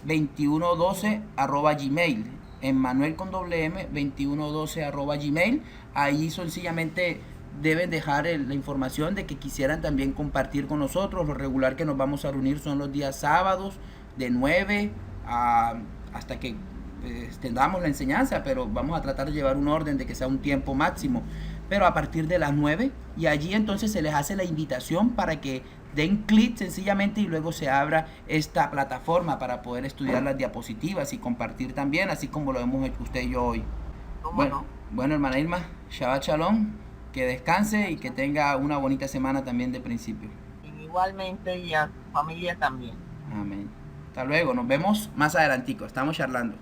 2112 @gmail. Emmanuel con doble M 2112 @gmail. Ahí sencillamente deben dejar la información de que quisieran también compartir con nosotros. Lo regular que nos vamos a reunir son los días sábados de 9 hasta que extendamos la enseñanza, pero vamos a tratar de llevar un orden de que sea un tiempo máximo, pero a partir de las 9, y allí entonces se les hace la invitación para que den clic sencillamente y luego se abra esta plataforma para poder estudiar las diapositivas y compartir también, así como lo hemos hecho usted y yo hoy. Bueno, hermana Irma, Shabbat Shalom, que descanse y que tenga una bonita semana también de principio. Igualmente, y a tu familia también. Amén. Hasta luego, nos vemos más adelantico, estamos charlando.